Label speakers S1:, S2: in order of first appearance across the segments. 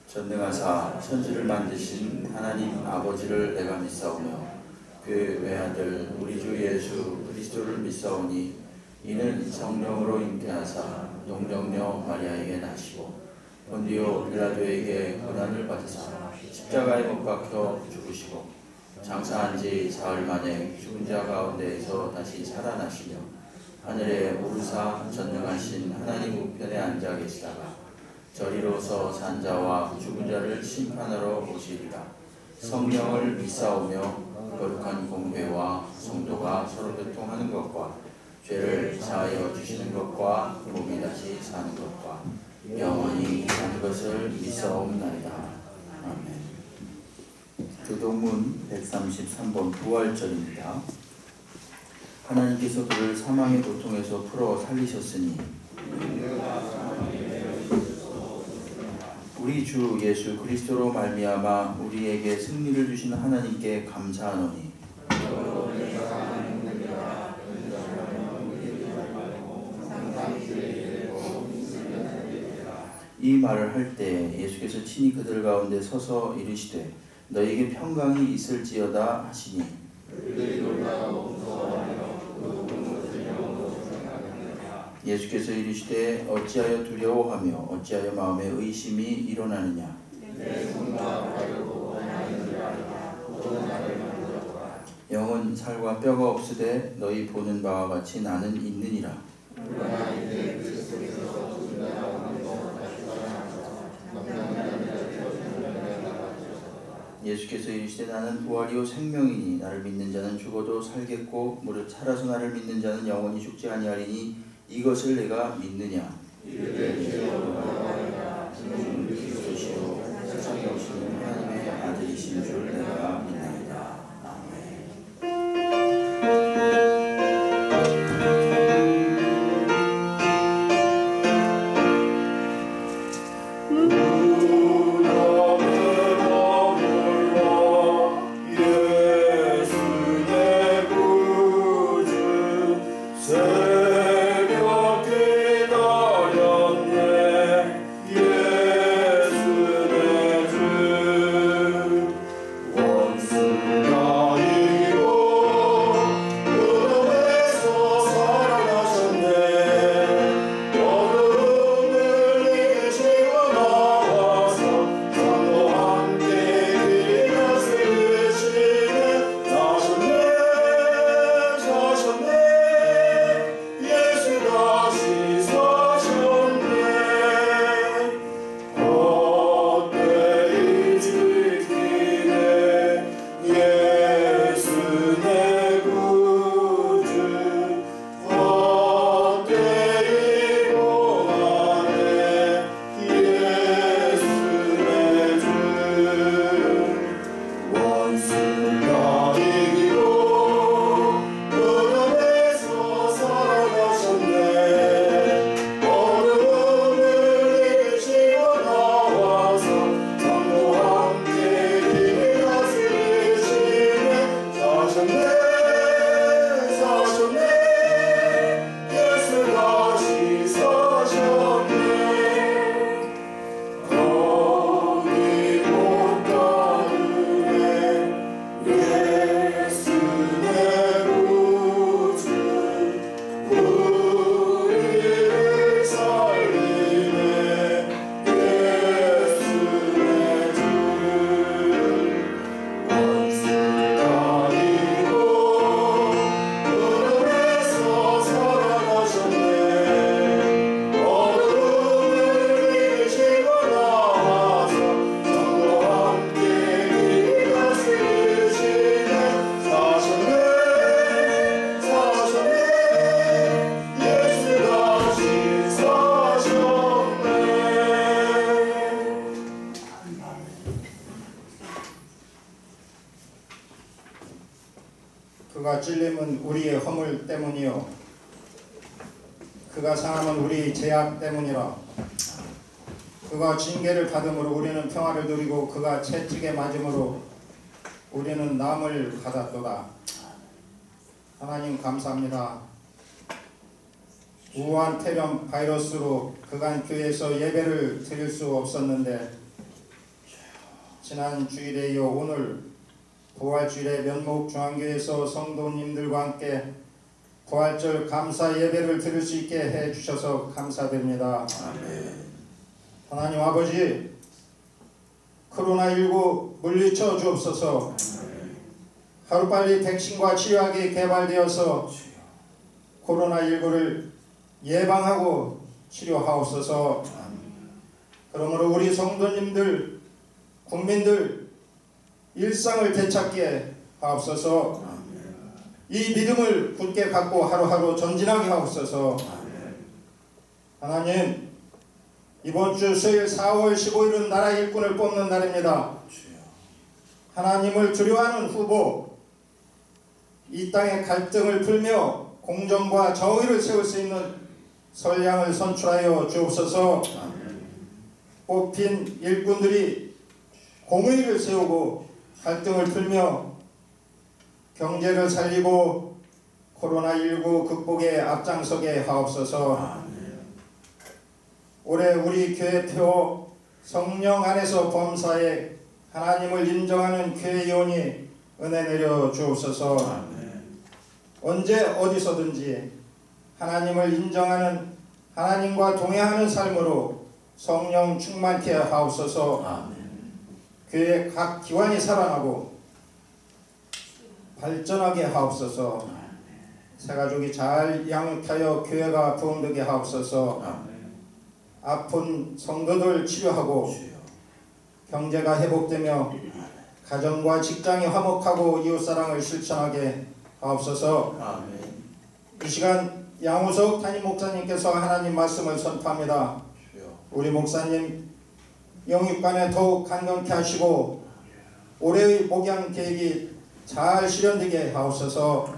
S1: 전능하사 천지를 만드신 하나님 아버지를 내가 믿사오며 그 외아들 우리 주 예수 그리스도를 믿사오니 이는 성령으로 잉태하사 동정녀 마리아에게 나시고 본디오 빌라도에게 고난을 받으사 십자가에 못 박혀 죽으시고 장사한 지 사흘 만에 죽은 자 가운데에서 다시 살아나시며 하늘에 오르사 전능하신 하나님 우편에 앉아 계시다가 저리로서 산자와 죽은 자를 심판하러 오시리라. 성령을 믿사오며 거룩한 공회와 성도가 서로 교통하는 것과 죄를 사하여 주시는 것과 몸이 다시 사는 것과 영원히 사는 것을 믿사옵나이다. 아멘. 교동문 133번 부활절입니다. 하나님께서 그를 사망의 고통에서 풀어 살리셨으니 우리 주 예수 그리스도로 말미암아 우리에게 승리를 주신 하나님께 감사하노니 이 말을 할 때 예수께서 친히 그들 가운데 서서 이르시되 너희에게 평강이 있을지어다 하시니 예수께서 이르시되 어찌하여 두려워하며 어찌하여 마음에 의심이 일어나느냐. 영은 살과 뼈가 없으되 너희 보는 바와 같이 나는 있느니라. 예수께서 이르시되 나는 부활이요 생명이니 나를 믿는 자는 죽어도 살겠고 무릇 살아서 나를 믿는 자는 영원히 죽지 아니하리니 이것을 내가 믿느냐. 그리스도시요 세상에 오시는 하나님의 아들이신 줄 내가 믿나이다. 아멘.
S2: 원수 찔림은 우리의 허물 때문이요 그가 상함은 우리 죄악 때문이라. 그가 징계를 받음으로 우리는 평화를 누리고 그가 채찍에 맞음으로 우리는 남을 받았도다. 하나님 감사합니다. 우한 태렴 바이러스로 그간 교회에서 예배를 드릴 수 없었는데 지난 주일에 이어 오늘 부활주일에 면목중앙교회에서 성도님들과 함께 부활절 감사 예배를 드릴 수 있게 해주셔서 감사드립니다.
S1: 아멘.
S2: 하나님 아버지, 코로나19 물리쳐 주옵소서. 하루빨리 백신과 치료약이 개발되어서 코로나19를 예방하고 치료하옵소서. 그러므로 우리 성도님들, 국민들 일상을 되찾게 하옵소서. 이 믿음을 굳게 갖고 하루하루 전진하게 하옵소서. 하나님, 이번 주 수요일 4월 15일은 나라 일꾼을 뽑는 날입니다. 하나님을 두려워하는 후보, 이 땅의 갈등을 풀며 공정과 정의를 세울 수 있는 선량을 선출하여 주옵소서. 뽑힌 일꾼들이 공의를 세우고 갈등을 풀며 경제를 살리고 코로나19 극복에 앞장서게 하옵소서. 올해 우리 교회표 성령 안에서 범사에 하나님을 인정하는 교회의원이 은혜 내려 주옵소서. 언제 어디서든지 하나님을 인정하는 하나님과 동행하는 삶으로 성령 충만케 하옵소서. 교회 각 기관이 살아나고 발전하게 하옵소서. 새가족이 잘 양육하여 교회가 부흥되게 하옵소서. 아픈 성도들 치료하고 경제가 회복되며 가정과 직장이 화목하고 이웃사랑을 실천하게 하옵소서. 이 시간 양우석 담임 목사님께서 하나님 말씀을 선포합니다. 우리 목사님 영육간에 더욱 강건케 하시고 올해의 목양 계획이 잘 실현되게 하옵소서.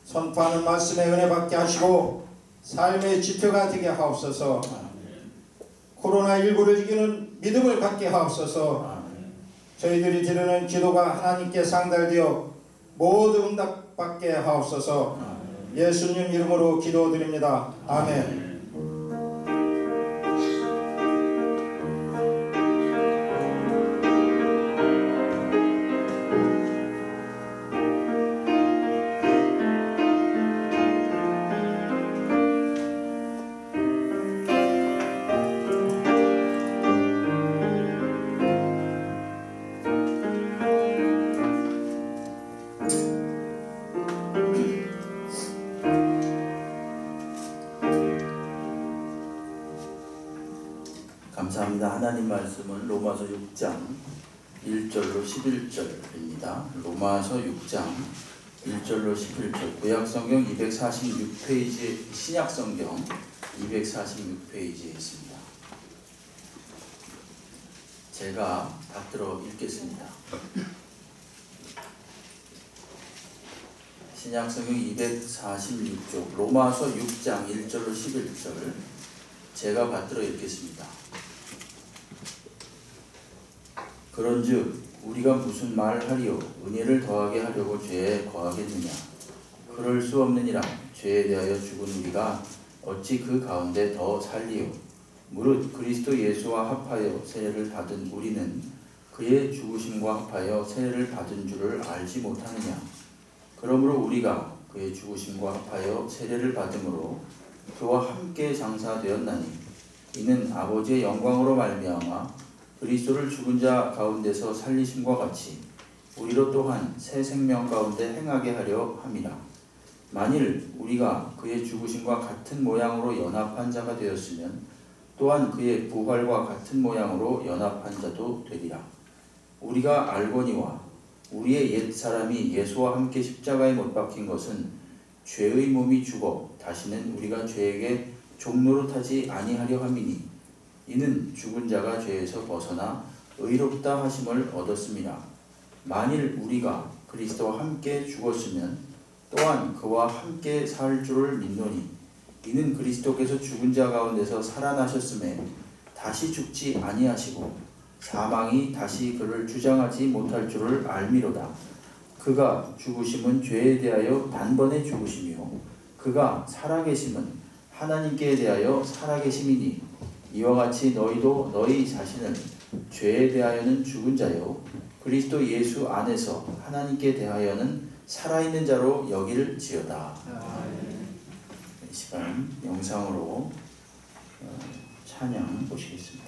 S2: 선포하는 말씀에 은혜 받게 하시고 삶의 지표가 되게 하옵소서. 코로나19를 이기는 믿음을 갖게 하옵소서. 저희들이 드리는 기도가 하나님께 상달되어 모두 응답받게 하옵소서. 예수님 이름으로 기도드립니다. 아멘.
S1: 감사합니다. 하나님 말씀은 로마서 6장 1절로 11절입니다. 로마서 6장 1절로 11절, 구약성경 246페이지, 신약성경 246페이지에 있습니다. 제가 받들어 읽겠습니다. 신약성경 246쪽, 로마서 6장 1절로 11절, 제가 받들어 읽겠습니다. 그런즉 우리가 무슨 말을 하리요? 은혜를 더하게 하려고 죄에 거하겠느냐? 그럴 수 없느니라. 죄에 대하여 죽은 우리가 어찌 그 가운데 더 살리요? 무릇 그리스도 예수와 합하여 세례를 받은 우리는 그의 죽으심과 합하여 세례를 받은 줄을 알지 못하느냐? 그러므로 우리가 그의 죽으심과 합하여 세례를 받음으로 그와 함께 장사되었나니 이는 아버지의 영광으로 말미암아 그리스도를 죽은 자 가운데서 살리심과 같이 우리로 또한 새 생명 가운데 행하게 하려 함이라. 만일 우리가 그의 죽으심과 같은 모양으로 연합한 자가 되었으면 또한 그의 부활과 같은 모양으로 연합한 자도 되리라. 우리가 알거니와 우리의 옛 사람이 예수와 함께 십자가에 못 박힌 것은 죄의 몸이 죽어 다시는 우리가 죄에게 종노릇하지 아니하려 함이니 이는 죽은 자가 죄에서 벗어나 의롭다 하심을 얻었습니다. 만일 우리가 그리스도와 함께 죽었으면 또한 그와 함께 살 줄을 믿노니 이는 그리스도께서 죽은 자 가운데서 살아나셨음에 다시 죽지 아니하시고 사망이 다시 그를 주장하지 못할 줄을 알미로다. 그가 죽으심은 죄에 대하여 단번에 죽으심이요 그가 살아계심은 하나님께 대하여 살아계심이니 이와 같이 너희도 너희 자신을 죄에 대하여는 죽은 자요 그리스도 예수 안에서 하나님께 대하여는 살아있는 자로 여길지어다. 이 시간 영상으로 찬양 보시겠습니다.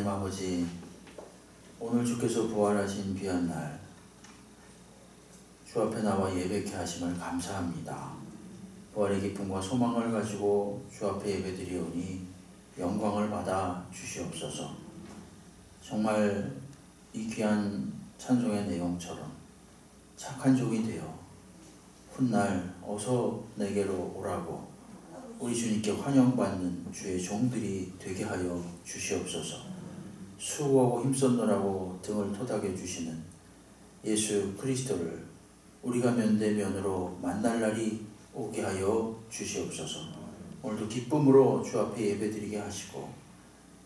S1: 하나님 아버지, 오늘 주께서 부활하신 귀한 날 주 앞에 나와 예배케 하심을 감사합니다. 부활의 기쁨과 소망을 가지고 주 앞에 예배드리오니 영광을 받아 주시옵소서. 정말 이 귀한 찬송의 내용처럼 착한 종이 되어 훗날 어서 내게로 오라고 우리 주님께 환영받는 주의 종들이 되게 하여 주시옵소서. 수고하고 힘썼노라고 등을 토닥여 주시는 예수 그리스도를 우리가 면대면으로 만날 날이 오게 하여 주시옵소서. 오늘도 기쁨으로 주 앞에 예배드리게 하시고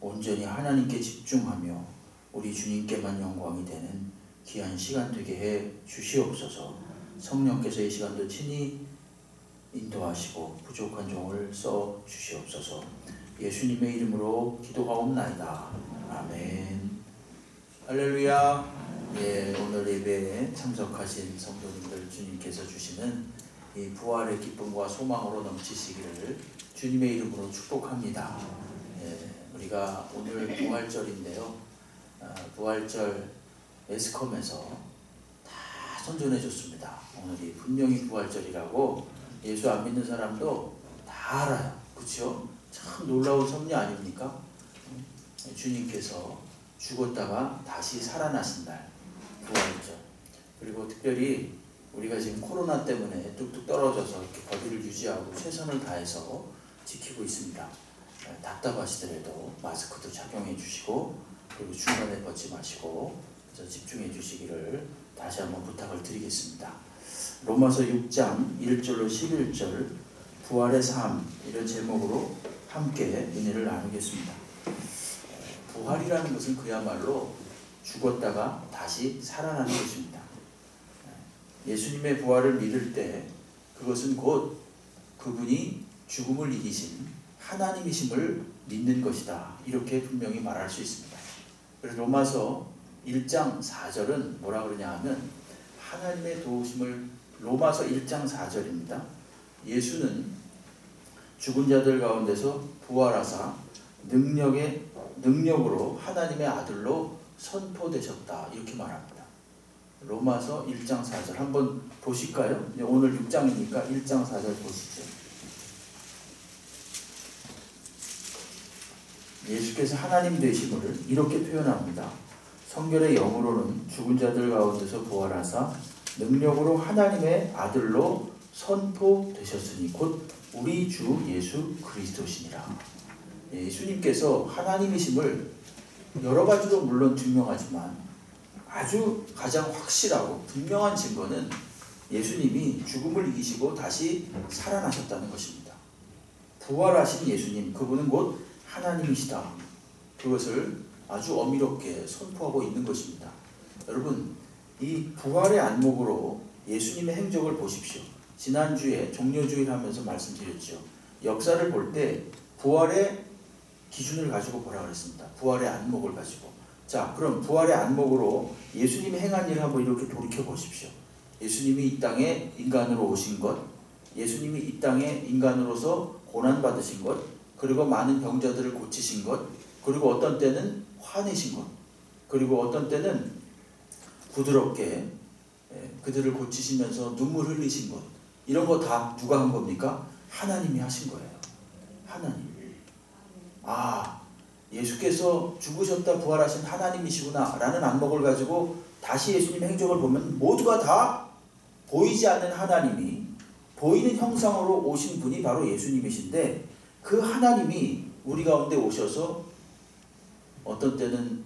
S1: 온전히 하나님께 집중하며 우리 주님께만 영광이 되는 귀한 시간 되게 해 주시옵소서. 성령께서 이 시간도 친히 인도하시고 부족한 종을 써 주시옵소서. 예수님의 이름으로 기도하옵나이다. 아멘. 할렐루야. 예, 오늘 예배에 참석하신 성도님들, 주님께서 주시는 이 부활의 기쁨과 소망으로 넘치시기를 주님의 이름으로 축복합니다. 예, 우리가 오늘 부활절인데요. 부활절 매스컴에서 다 선전해 줬습니다. 오늘이 분명히 부활절이라고 예수 안 믿는 사람도 다 알아요. 그렇죠? 참 놀라운 섭리 아닙니까? 주님께서 죽었다가 다시 살아나신 날, 부활절. 그리고 특별히 우리가 지금 코로나 때문에 뚝뚝 떨어져서 이렇게 거리를 유지하고 최선을 다해서 지키고 있습니다. 답답하시더라도 마스크도 착용해 주시고, 그리고 중간에 벗지 마시고, 그래서 집중해 주시기를 다시 한번 부탁을 드리겠습니다. 로마서 6장 1절로 11절 부활의 삶, 이런 제목으로 함께 은혜를 나누겠습니다. 부활이라는 것은 그야말로 죽었다가 다시 살아나는 것입니다. 예수님의 부활을 믿을 때 그것은 곧 그분이 죽음을 이기신 하나님이심을 믿는 것이다, 이렇게 분명히 말할 수 있습니다. 그래서 로마서 1장 4절은 뭐라 그러냐 하면, 하나님의 도우심을, 로마서 1장 4절입니다. 예수는 죽은 자들 가운데서 부활하사 능력으로 하나님의 아들로 선포되셨다, 이렇게 말합니다. 로마서 1장 4절 한번 보실까요? 오늘 6장이니까 1장 4절 보시죠. 예수께서 하나님 되심을 이렇게 표현합니다. 성경의 영으로는 죽은 자들 가운데서 부활하사 능력으로 하나님의 아들로 선포되셨으니 곧 우리 주 예수 그리스도시니라. 예수님께서 하나님이심을 여러 가지로 물론 증명하지만 아주 가장 확실하고 분명한 증거는 예수님이 죽음을 이기시고 다시 살아나셨다는 것입니다. 부활하신 예수님, 그분은 곧 하나님이시다, 그것을 아주 어미롭게 선포하고 있는 것입니다. 여러분, 이 부활의 안목으로 예수님의 행적을 보십시오. 지난주에 종려주일 하면서 말씀드렸죠. 역사를 볼 때 부활의 기준을 가지고 보라 그랬습니다. 부활의 안목을 가지고. 자, 그럼 부활의 안목으로 예수님이 행한 일을 한번 이렇게 돌이켜 보십시오. 예수님이 이 땅에 인간으로 오신 것, 예수님이 이 땅에 인간으로서 고난받으신 것, 그리고 많은 병자들을 고치신 것, 그리고 어떤 때는 화내신 것, 그리고 어떤 때는 부드럽게 그들을 고치시면서 눈물 흘리신 것, 이런 거 다 누가 한 겁니까? 하나님이 하신 거예요. 하나님. 아, 예수께서 죽으셨다 부활하신 하나님이시구나 라는 안목을 가지고 다시 예수님의 행적을 보면 모두가 다 보이지 않는 하나님이 보이는 형상으로 오신 분이 바로 예수님이신데, 그 하나님이 우리 가운데 오셔서 어떤 때는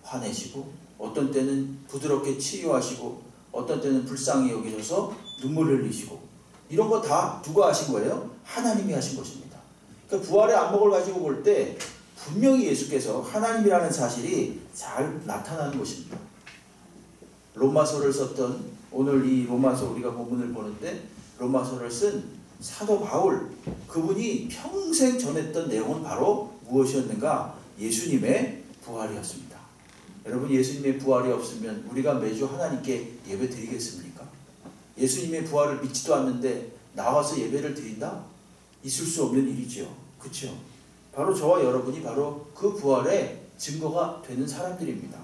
S1: 화내시고, 어떤 때는 부드럽게 치유하시고, 어떤 때는 불쌍히 여기셔서 눈물 흘리시고, 이런 거 다 누가 하신 거예요? 하나님이 하신 것입니다. 그러니까 부활의 안목을 가지고 볼 때 분명히 예수께서 하나님이라는 사실이 잘 나타나는 것입니다. 로마서를 썼던, 오늘 이 로마서 우리가 본문을 보는데 로마서를 쓴 사도 바울, 그분이 평생 전했던 내용은 바로 무엇이었는가? 예수님의 부활이었습니다. 여러분, 예수님의 부활이 없으면 우리가 매주 하나님께 예배 드리겠습니까? 예수님의 부활을 믿지도 않는데 나와서 예배를 드린다? 있을 수 없는 일이죠. 그렇죠? 바로 저와 여러분이 바로 그 부활의 증거가 되는 사람들입니다.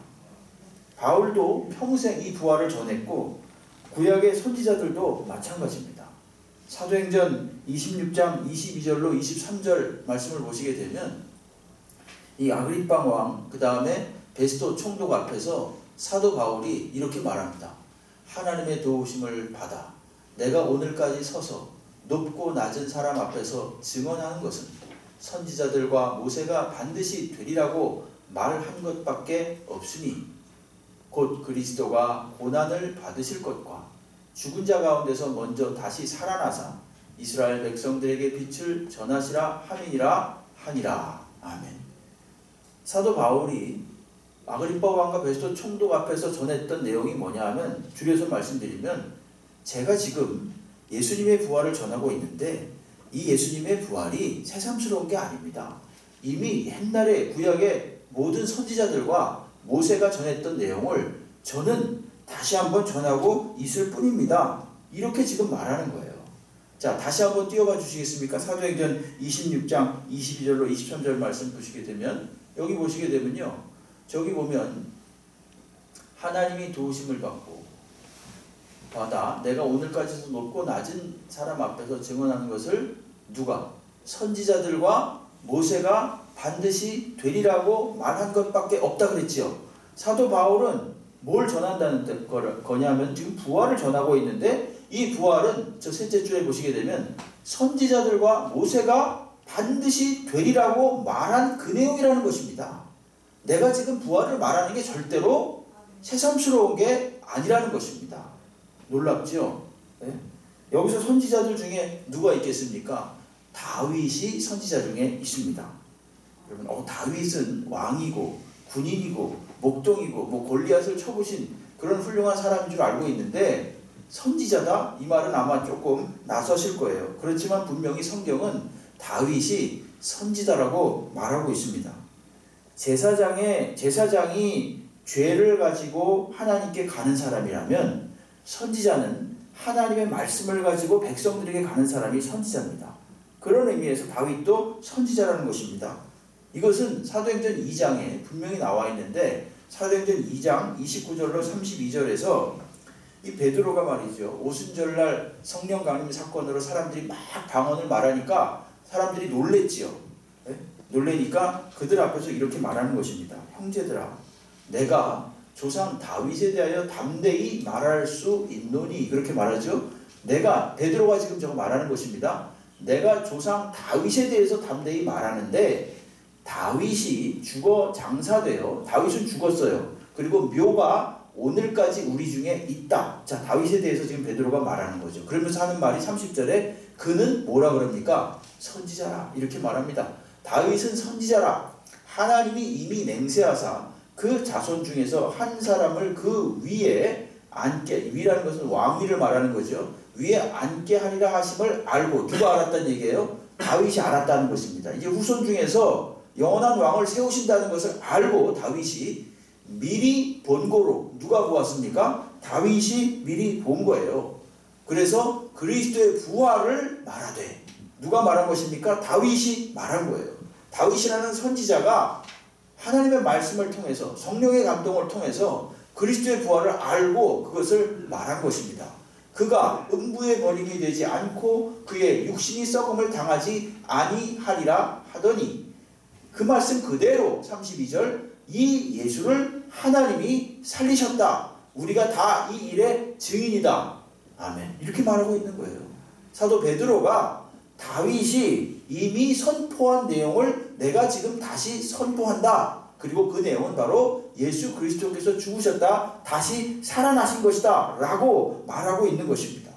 S1: 바울도 평생 이 부활을 전했고 구약의 선지자들도 마찬가지입니다. 사도행전 26장 22절로 23절 말씀을 보시게 되면 이 아그리빠 왕 그 다음에 베스토 총독 앞에서 사도 바울이 이렇게 말합니다. 하나님의 도우심을 받아 내가 오늘까지 서서 높고 낮은 사람 앞에서 증언하는 것은 선지자들과 모세가 반드시 되리라고 말한 것밖에 없으니 곧 그리스도가 고난을 받으실 것과 죽은 자 가운데서 먼저 다시 살아나사 이스라엘 백성들에게 빛을 전하시라 함이니라 하니라. 아멘. 사도 바울이 아그리빠 왕과 베스토 총독 앞에서 전했던 내용이 뭐냐 하면 줄여서 말씀드리면 제가 지금 예수님의 부활을 전하고 있는데 이 예수님의 부활이 새삼스러운 게 아닙니다. 이미 옛날에 구약의 모든 선지자들과 모세가 전했던 내용을 저는 다시 한번 전하고 있을 뿐입니다. 이렇게 지금 말하는 거예요. 자, 다시 한번 띄워봐 주시겠습니까? 사도행전 26장 22절로 23절 말씀 보시게 되면 여기 보시게 되면요. 저기 보면 하나님이 도우심을 받아 내가 오늘까지도 높고 낮은 사람 앞에서 증언하는 것을 누가? 선지자들과 모세가 반드시 되리라고 말한 것밖에 없다 그랬지요. 사도 바울은 뭘 전한다는 거냐면 지금 부활을 전하고 있는데 이 부활은 저 셋째 줄에 보시게 되면 선지자들과 모세가 반드시 되리라고 말한 그 내용이라는 것입니다. 내가 지금 부활을 말하는 게 절대로 새삼스러운 게 아니라는 것입니다. 놀랍죠? 네? 여기서 선지자들 중에 누가 있겠습니까? 다윗이 선지자 중에 있습니다. 여러분, 다윗은 왕이고 군인이고 목동이고 뭐 골리앗을 쳐부신 그런 훌륭한 사람인 줄 알고 있는데 선지자다? 이 말은 아마 조금 나서실 거예요. 그렇지만 분명히 성경은 다윗이 선지자라고 말하고 있습니다. 제사장이 죄를 가지고 하나님께 가는 사람이라면 선지자는 하나님의 말씀을 가지고 백성들에게 가는 사람이 선지자입니다. 그런 의미에서 다윗도 선지자라는 것입니다. 이것은 사도행전 2장에 분명히 나와 있는데 사도행전 2장 29절로 32절에서 이 베드로가 말이죠. 오순절날 성령 강림 사건으로 사람들이 막 방언을 말하니까 사람들이 놀랬지요. 네? 놀래니까 그들 앞에서 이렇게 말하는 것입니다. 형제들아, 내가 조상 다윗에 대하여 담대히 말할 수 있노니, 그렇게 말하죠. 베드로가 지금 저거 말하는 것입니다. 내가 조상 다윗에 대해서 담대히 말하는데 다윗이 죽어 장사되어, 다윗은 죽었어요. 그리고 묘가 오늘까지 우리 중에 있다. 자, 다윗에 대해서 지금 베드로가 말하는 거죠. 그러면서 하는 말이 30절에 그는 뭐라 그럽니까? 선지자라. 이렇게 말합니다. 다윗은 선지자라. 하나님이 이미 맹세하사 그 자손 중에서 한 사람을 그 위에 앉게, 위라는 것은 왕위를 말하는 거죠. 위에 앉게 하리라 하심을 알고, 누가 알았다는 얘기예요? 다윗이 알았다는 것입니다. 이제 후손 중에서 영원한 왕을 세우신다는 것을 알고 다윗이 미리 본 거로, 누가 보았습니까? 다윗이 미리 본 거예요. 그래서 그리스도의 부활을 말하되, 누가 말한 것입니까? 다윗이 말한 거예요. 다윗이라는 선지자가 하나님의 말씀을 통해서, 성령의 감동을 통해서 그리스도의 부활을 알고 그것을 말한 것입니다. 그가 음부의 버림이 되지 않고 그의 육신이 썩음을 당하지 아니하리라 하더니, 그 말씀 그대로 32절, 이 예수를 하나님이 살리셨다. 우리가 다 이 일의 증인이다. 아멘. 이렇게 말하고 있는 거예요. 사도 베드로가 다윗이 이미 선포한 내용을 내가 지금 다시 선포한다. 그리고 그 내용은 바로 예수 그리스도께서 죽으셨다, 다시 살아나신 것이다 라고 말하고 있는 것입니다.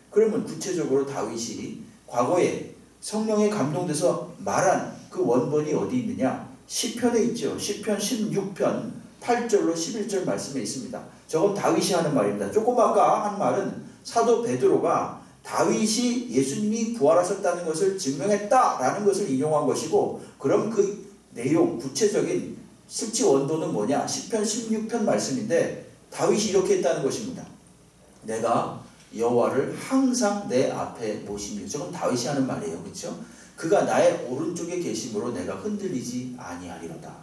S1: 그러면 구체적으로 다윗이 과거에 성령에 감동돼서 말한 그 원본이 어디 있느냐? 시편에 있죠. 시편 16편 8절로 11절 말씀에 있습니다. 저건 다윗이 하는 말입니다. 조금 아까 한 말은 사도 베드로가 다윗이 예수님이 부활하셨다는 것을 증명했다라는 것을 인용한 것이고, 그럼 그 내용, 구체적인 실제 원도는 뭐냐? 시편 16편 말씀인데 다윗이 이렇게 했다는 것입니다. 내가 여호와를 항상 내 앞에 모시며, 저건 다윗이 하는 말이에요. 그렇죠? 그가 나의 오른쪽에 계심으로 내가 흔들리지 아니하리로다.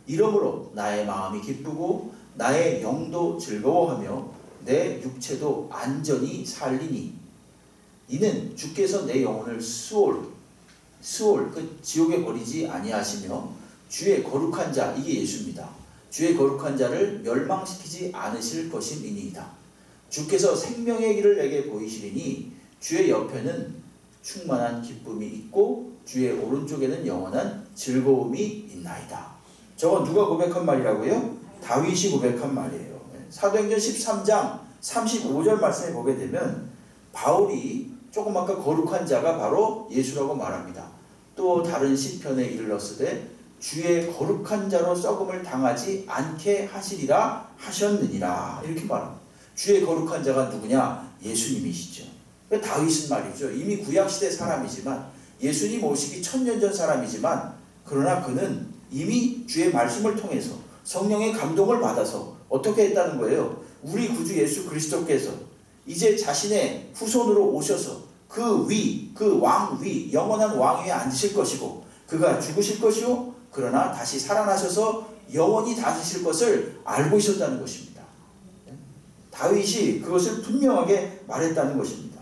S1: 이러므로 나의 마음이 기쁘고 나의 영도 즐거워하며 내 육체도 안전히 살리니 이는 주께서 내 영혼을 수올 그 지옥에 버리지 아니하시며 주의 거룩한 자, 이게 예수입니다. 주의 거룩한 자를 멸망시키지 않으실 것임이니이다. 주께서 생명의 길을 내게 보이시리니 주의 옆에는 충만한 기쁨이 있고 주의 오른쪽에는 영원한 즐거움이 있나이다. 저건 누가 고백한 말이라고요? 다윗이 고백한 말이에요. 사도행전 13장 35절 말씀에 보게 되면 바울이 조금 아까 거룩한 자가 바로 예수라고 말합니다. 또 다른 시편에 이르렀으되 주의 거룩한 자로 썩음을 당하지 않게 하시리라 하셨느니라, 이렇게 말합니다. 주의 거룩한 자가 누구냐? 예수님이시죠. 다윗은 말이죠, 이미 구약시대 사람이지만 예수님 오시기 1000년 전 사람이지만 그러나 그는 이미 주의 말씀을 통해서 성령의 감동을 받아서 어떻게 했다는 거예요? 우리 구주 예수 그리스도께서 이제 자신의 후손으로 오셔서 그 왕 위, 영원한 왕 위에 앉으실 것이고 그가 죽으실 것이요 그러나 다시 살아나셔서 영원히 다스리실 것을 알고 있었다는 것입니다. 다윗이 그것을 분명하게 말했다는 것입니다.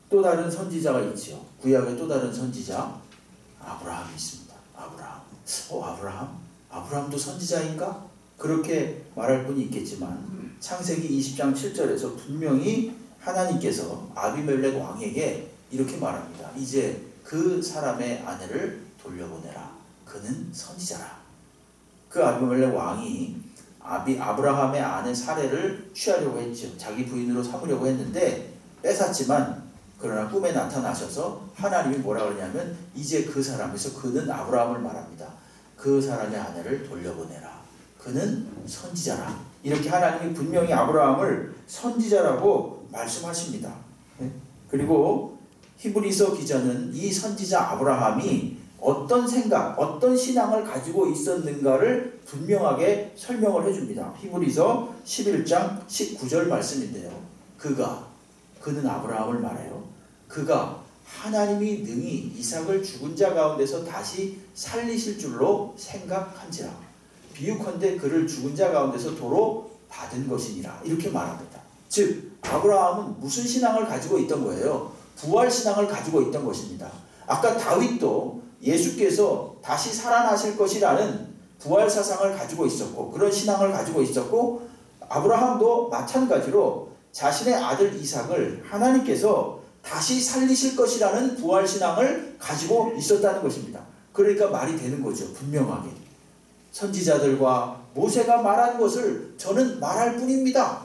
S1: 또 다른 선지자가 있죠. 구약의 또 다른 선지자 아브라함이 있습니다. 아브라함도 선지자인가? 그렇게 말할 분이 있겠지만 창세기 20장 7절에서 분명히 하나님께서 아비멜렉 왕에게 이렇게 말합니다. 이제 그 사람의 아내를 돌려보내라. 그는 선지자라. 그 아비멜렉 왕이 아브라함의 아내 사레를 취하려고 했죠. 자기 부인으로 삼으려고 했는데 뺏었지만 그러나 꿈에 나타나셔서 하나님이 뭐라 그러냐면 이제 그 사람에서 그는 아브라함을 말합니다. 그 사람의 아내를 돌려보내라. 그는 선지자라. 이렇게 하나님이 분명히 아브라함을 선지자라고 말씀하십니다. 그리고 히브리서 기자는 이 선지자 아브라함이 어떤 생각, 어떤 신앙을 가지고 있었는가를 분명하게 설명을 해줍니다. 히브리서 11장 19절 말씀인데요. 그는 아브라함을 말해요. 그가 하나님이 능히 이삭을 죽은 자 가운데서 다시 살리실 줄로 생각한지라. 비유컨대 그를 죽은 자 가운데서 도로 받은 것이니라. 이렇게 말합니다. 즉 아브라함은 무슨 신앙을 가지고 있던 거예요? 부활 신앙을 가지고 있던 것입니다. 아까 다윗도 예수께서 다시 살아나실 것이라는 부활 사상을 가지고 있었고 그런 신앙을 가지고 있었고 아브라함도 마찬가지로 자신의 아들 이삭을 하나님께서 다시 살리실 것이라는 부활 신앙을 가지고 있었다는 것입니다. 그러니까 말이 되는 거죠. 분명하게. 선지자들과 모세가 말한 것을 저는 말할 뿐입니다.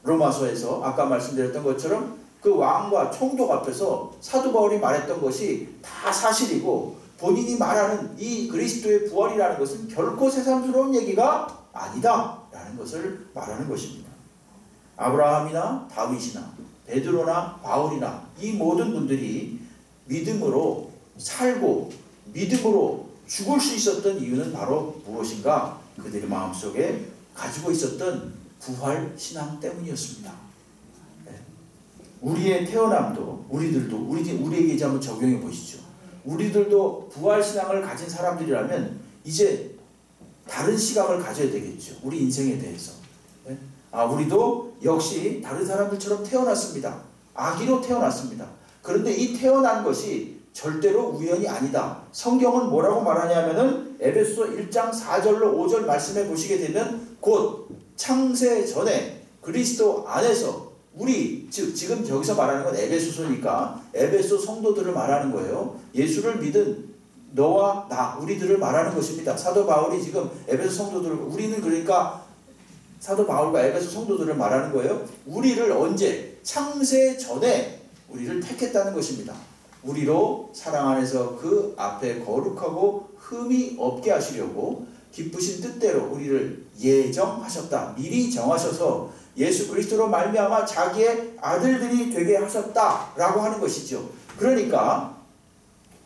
S1: 로마서에서 아까 말씀드렸던 것처럼 그 왕과 총독 앞에서 사도 바울이 말했던 것이 다 사실이고 본인이 말하는 이 그리스도의 부활이라는 것은 결코 새삼스러운 얘기가 아니다 라는 것을 말하는 것입니다. 아브라함이나 다윗이나 베드로나 바울이나 이 모든 분들이 믿음으로 살고 믿음으로 죽을 수 있었던 이유는 바로 무엇인가? 그들의 마음속에 가지고 있었던 부활 신앙 때문이었습니다. 우리의 태어남도 우리에게 이제 한번 적용해 보시죠. 우리들도 부활 신앙을 가진 사람들이라면 이제 다른 시각을 가져야 되겠죠. 우리 인생에 대해서. 우리도 역시 다른 사람들처럼 태어났습니다. 아기로 태어났습니다. 그런데 이 태어난 것이 절대로 우연이 아니다. 성경은 뭐라고 말하냐면은 에베소서 1장 4절로 5절 말씀해 보시게 되면 곧 창세 전에 그리스도 안에서 즉 지금 여기서 말하는 건 에베소서니까 에베소 성도들을 말하는 거예요. 예수를 믿은 너와 나 우리들을 말하는 것입니다. 사도 바울이 지금 에베소 성도들을 우리는 그러니까 사도 바울과 에베소 성도들을 말하는 거예요. 우리를 언제? 창세 전에 우리를 택했다는 것입니다. 우리로 사랑 안에서 그 앞에 거룩하고 흠이 없게 하시려고 기쁘신 뜻대로 우리를 예정하셨다. 미리 정하셔서 예수 그리스도로 말미암아 자기의 아들들이 되게 하셨다라고 하는 것이죠. 그러니까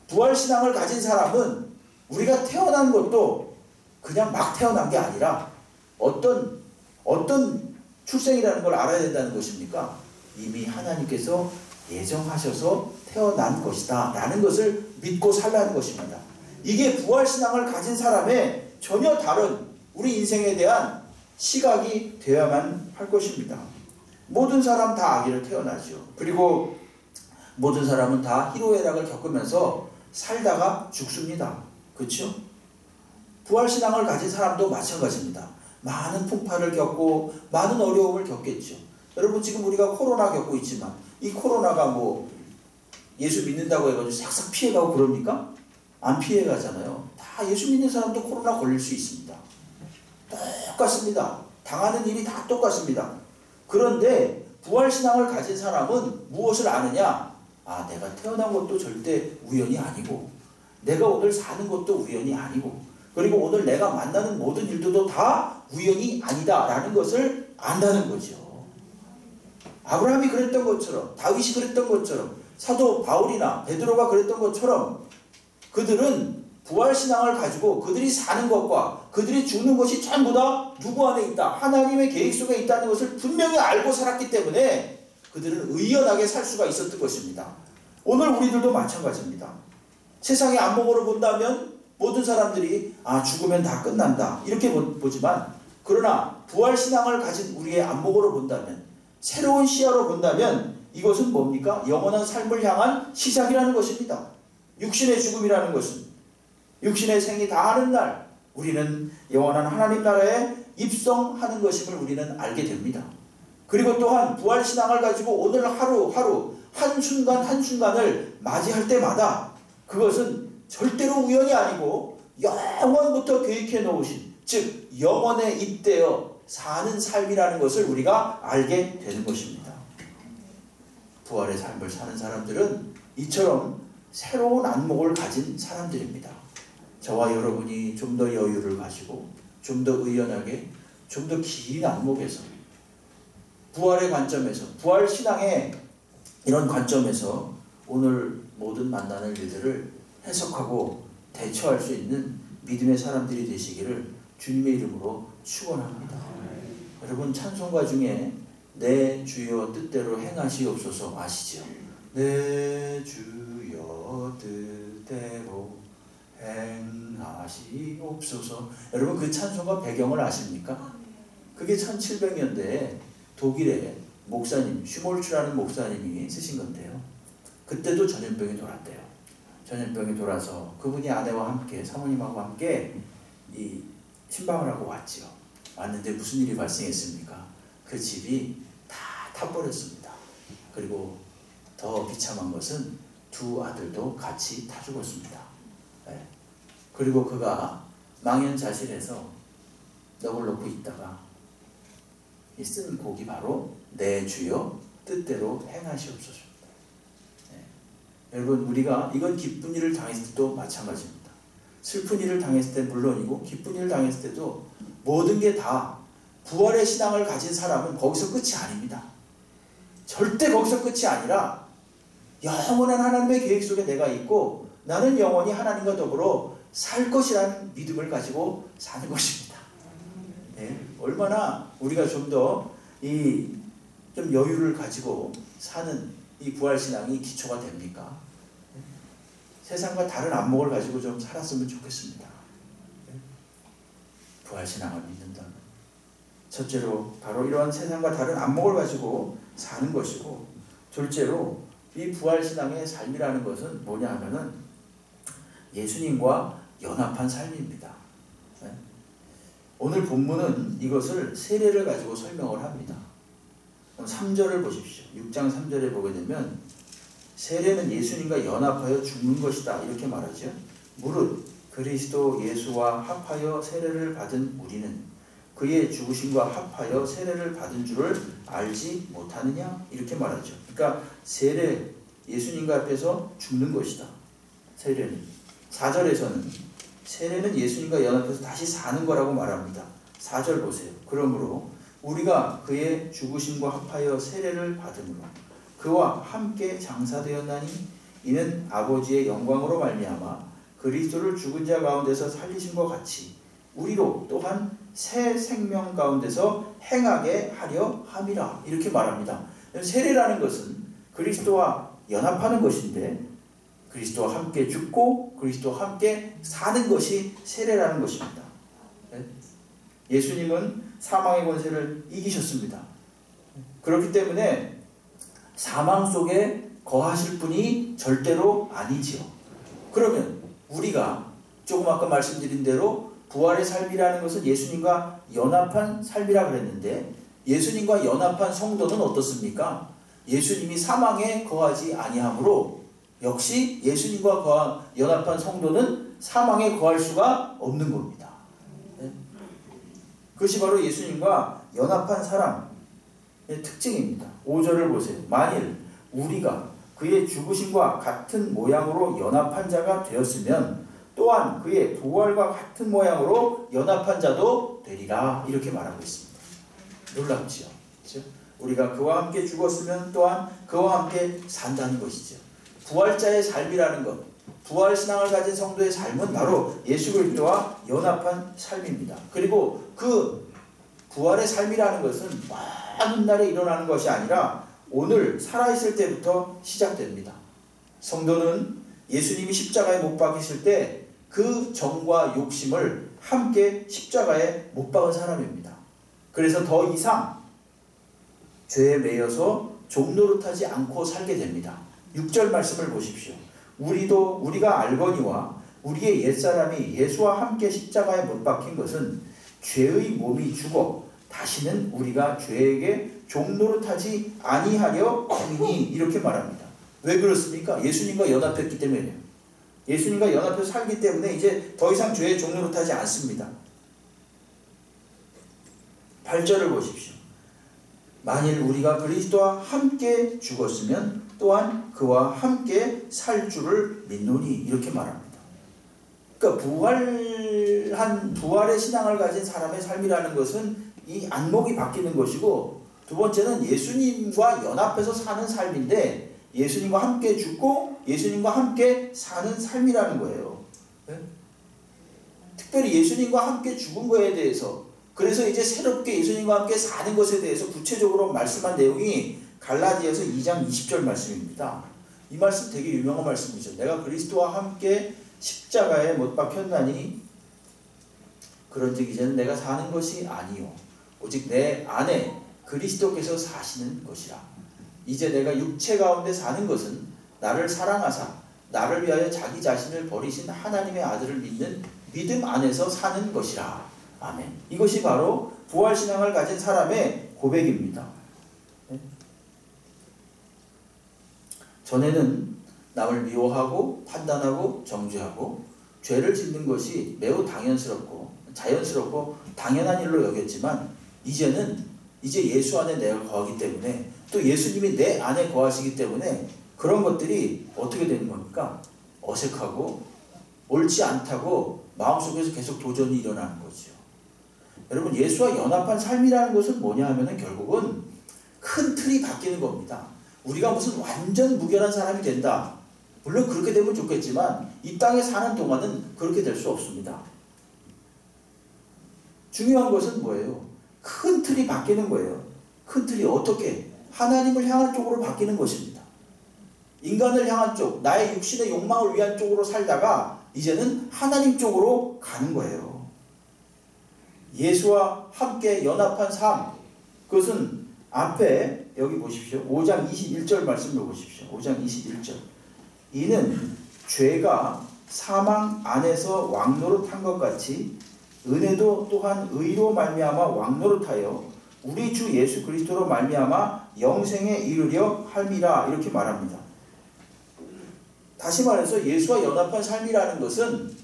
S1: 부활신앙을 가진 사람은 우리가 태어난 것도 그냥 막 태어난 게 아니라 어떤 출생이라는 걸 알아야 된다는 것입니까? 이미 하나님께서 예정하셔서 태어난 것이다 라는 것을 믿고 살라는 것입니다. 이게 부활신앙을 가진 사람의 전혀 다른 우리 인생에 대한 시각이 되어야만 할 것입니다. 모든 사람 다 아기로 태어나죠. 그리고 모든 사람은 다 희로애락을 겪으면서 살다가 죽습니다. 그렇죠? 부활신앙을 가진 사람도 마찬가지입니다. 많은 풍파를 겪고 많은 어려움을 겪겠죠. 여러분 지금 우리가 코로나 겪고 있지만 이 코로나가 뭐 예수 믿는다고 해가지고 싹싹 피해가고 그럽니까? 안 피해가잖아요. 다 예수 믿는 사람도 코로나 걸릴 수 있습니다. 똑같습니다. 당하는 일이 다 똑같습니다. 그런데 부활신앙을 가진 사람은 무엇을 아느냐? 아, 내가 태어난 것도 절대 우연이 아니고 내가 오늘 사는 것도 우연이 아니고 그리고 오늘 내가 만나는 모든 일들도 다 우연이 아니다 라는 것을 안다는 거죠. 아브라함이 그랬던 것처럼 다윗이 그랬던 것처럼 사도 바울이나 베드로가 그랬던 것처럼 그들은 부활신앙을 가지고 그들이 사는 것과 그들이 죽는 것이 전부 다 누구 안에 있다? 하나님의 계획 속에 있다는 것을 분명히 알고 살았기 때문에 그들은 의연하게 살 수가 있었던 것입니다. 오늘 우리들도 마찬가지입니다. 세상의 안목으로 본다면 모든 사람들이 죽으면 다 끝난다 이렇게 보지만 그러나 부활신앙을 가진 우리의 안목으로 본다면 새로운 시야로 본다면 이것은 뭡니까? 영원한 삶을 향한 시작이라는 것입니다. 육신의 죽음이라는 것은 육신의 생이 다하는 날 우리는 영원한 하나님 나라에 입성하는 것임을 우리는 알게 됩니다. 그리고 또한 부활신앙을 가지고 오늘 하루하루 한순간 한순간을 맞이할 때마다 그것은 절대로 우연이 아니고 영원부터 계획해 놓으신 즉 영원에 입되어 사는 삶이라는 것을 우리가 알게 되는 것입니다. 부활의 삶을 사는 사람들은 이처럼 새로운 안목을 가진 사람들입니다. 저와 여러분이 좀 더 여유를 가지고 좀 더 의연하게 좀 더 긴 안목에서 부활의 관점에서 부활신앙의 이런 관점에서 오늘 모든 만나는 일들을 해석하고 대처할 수 있는 믿음의 사람들이 되시기를 주님의 이름으로 축원합니다. 여러분 찬송가 중에 내 주여 뜻대로 행하시옵소서 아시죠? 내 주여 뜻대로 행하시옵소서. 여러분 그 찬송가 배경을 아십니까? 그게 1700년대에 독일의 목사님 슈몰츠라는 목사님이 쓰신 건데요. 그때도 전염병이 돌았대요. 전염병이 돌아서 그분이 아내와 함께 사모님하고 함께 이 신방을 하고 왔죠. 왔는데 무슨 일이 발생했습니까? 그 집이 다 타버렸습니다. 그리고 더 비참한 것은 두 아들도 같이 타 죽었습니다. 네. 그리고 그가 망연자실해서 넋을 놓고 있다가 쓴 곡이 바로 내 주여 뜻대로 행하시옵소서. 네. 여러분 우리가 이건 기쁜 일을 당했을 때도 마찬가지입니다. 슬픈 일을 당했을 때 물론이고 기쁜 일을 당했을 때도 모든 게 다 부활의 신앙을 가진 사람은 거기서 끝이 아닙니다. 절대 거기서 끝이 아니라 영원한 하나님의 계획 속에 내가 있고 나는 영원히 하나님과 더불어 살 것이라는 믿음을 가지고 사는 것입니다. 네. 얼마나 우리가 좀 더 좀 여유를 가지고 사는 이 부활신앙이 기초가 됩니까? 세상과 다른 안목을 가지고 좀 살았으면 좋겠습니다. 부활신앙을 믿는다면 첫째로 바로 이러한 세상과 다른 안목을 가지고 사는 것이고 둘째로 이 부활신앙의 삶이라는 것은 뭐냐 하면은 예수님과 연합한 삶입니다. 오늘 본문은 이것을 세례를 가지고 설명을 합니다. 3절을 보십시오. 6장 3절에 보게 되면 세례는 예수님과 연합하여 죽는 것이다 이렇게 말하죠. 무릇 그리스도 예수와 합하여 세례를 받은 우리는 그의 죽으심과 합하여 세례를 받은 줄을 알지 못하느냐 이렇게 말하죠. 그러니까 세례 예수님과 합해서 죽는 것이다. 세례는 4절에서는 세례는 예수님과 연합해서 다시 사는 거라고 말합니다. 4절 보세요. 그러므로 우리가 그의 죽으심과 합하여 세례를 받음으로 그와 함께 장사되었나니 이는 아버지의 영광으로 말미암아 그리스도를 죽은 자 가운데서 살리신 것 같이 우리로 또한 새 생명 가운데서 행하게 하려 함이라 이렇게 말합니다. 세례라는 것은 그리스도와 연합하는 것인데 그리스도와 함께 죽고 그리스도와 함께 사는 것이 세례라는 것입니다. 예수님은 사망의 권세를 이기셨습니다. 그렇기 때문에 사망 속에 거하실 분이 절대로 아니지요. 그러면 우리가 조금 아까 말씀드린 대로 부활의 삶이라는 것은 예수님과 연합한 삶이라 그랬는데, 예수님과 연합한 성도는 어떻습니까? 예수님이 사망에 거하지 아니하므로 역시 예수님과 연합한 성도는 사망에 거할 수가 없는 겁니다. 그것이 바로 예수님과 연합한 사람의 특징입니다. 5절을 보세요. 만일 우리가 그의 죽으심과 같은 모양으로 연합한 자가 되었으면 또한 그의 부활과 같은 모양으로 연합한 자도 되리라, 이렇게 말하고 있습니다. 놀랍지요? 그렇죠? 우리가 그와 함께 죽었으면 또한 그와 함께 산다는 것이죠. 부활자의 삶이라는 것, 부활신앙을 가진 성도의 삶은 바로 예수 그리스도와 연합한 삶입니다. 그리고 그 부활의 삶이라는 것은 많은 날에 일어나는 것이 아니라 오늘 살아있을 때부터 시작됩니다. 성도는 예수님이 십자가에 못 박히실 때 그 정과 욕심을 함께 십자가에 못 박은 사람입니다. 그래서 더 이상 죄에 매여서 종노릇하지 않고 살게 됩니다. 6절 말씀을 보십시오. 우리가 알거니와 우리의 옛사람이 예수와 함께 십자가에 못 박힌 것은 죄의 몸이 죽어 다시는 우리가 죄에게 종노릇하지 아니하려 함이니, 이렇게 말합니다. 왜 그렇습니까? 예수님과 연합했기 때문이에요. 예수님과 연합해서 살기 때문에 이제 더 이상 죄에 종노릇하지 않습니다. 8절을 보십시오. 만일 우리가 그리스도와 함께 죽었으면 또한 그와 함께 살 줄을 믿노니, 이렇게 말합니다. 그러니까 부활의 신앙을 가진 사람의 삶이라는 것은 이 안목이 바뀌는 것이고, 두 번째는 예수님과 연합해서 사는 삶인데 예수님과 함께 죽고 예수님과 함께 사는 삶이라는 거예요. 네? 특별히 예수님과 함께 죽은 거에 대해서, 그래서 이제 새롭게 예수님과 함께 사는 것에 대해서 구체적으로 말씀한 내용이 갈라디아서 2장 20절 말씀입니다. 이 말씀 되게 유명한 말씀이죠. 내가 그리스도와 함께 십자가에 못 박혔나니 그런즉 이제는 내가 사는 것이 아니요 오직 내 안에 그리스도께서 사시는 것이라. 이제 내가 육체 가운데 사는 것은 나를 사랑하사 나를 위하여 자기 자신을 버리신 하나님의 아들을 믿는 믿음 안에서 사는 것이라. 아멘. 이것이 바로 부활신앙을 가진 사람의 고백입니다. 전에는 남을 미워하고 판단하고 정죄하고 죄를 짓는 것이 매우 당연스럽고 자연스럽고 당연한 일로 여겼지만, 이제 예수 안에 내가 거하기 때문에, 또 예수님이 내 안에 거하시기 때문에 그런 것들이 어떻게 되는 겁니까? 어색하고 옳지 않다고 마음속에서 계속 도전이 일어나는 거죠. 여러분, 예수와 연합한 삶이라는 것은 뭐냐 하면은 결국은 큰 틀이 바뀌는 겁니다. 우리가 무슨 완전 무결한 사람이 된다, 물론 그렇게 되면 좋겠지만 이 땅에 사는 동안은 그렇게 될 수 없습니다. 중요한 것은 뭐예요? 큰 틀이 바뀌는 거예요. 큰 틀이 어떻게? 하나님을 향한 쪽으로 바뀌는 것입니다. 인간을 향한 쪽, 나의 육신의 욕망을 위한 쪽으로 살다가 이제는 하나님 쪽으로 가는 거예요. 예수와 함께 연합한 삶, 그것은 앞에 여기 보십시오. 5장 21절 말씀을 보십시오. 5장 21절. 이는 죄가 사망 안에서 왕노릇한 것 같이 은혜도 또한 의로 말미암아 왕노릇하여 우리 주 예수 그리스도로 말미암아 영생에 이르려 함이라, 이렇게 말합니다. 다시 말해서 예수와 연합한 삶이라는 것은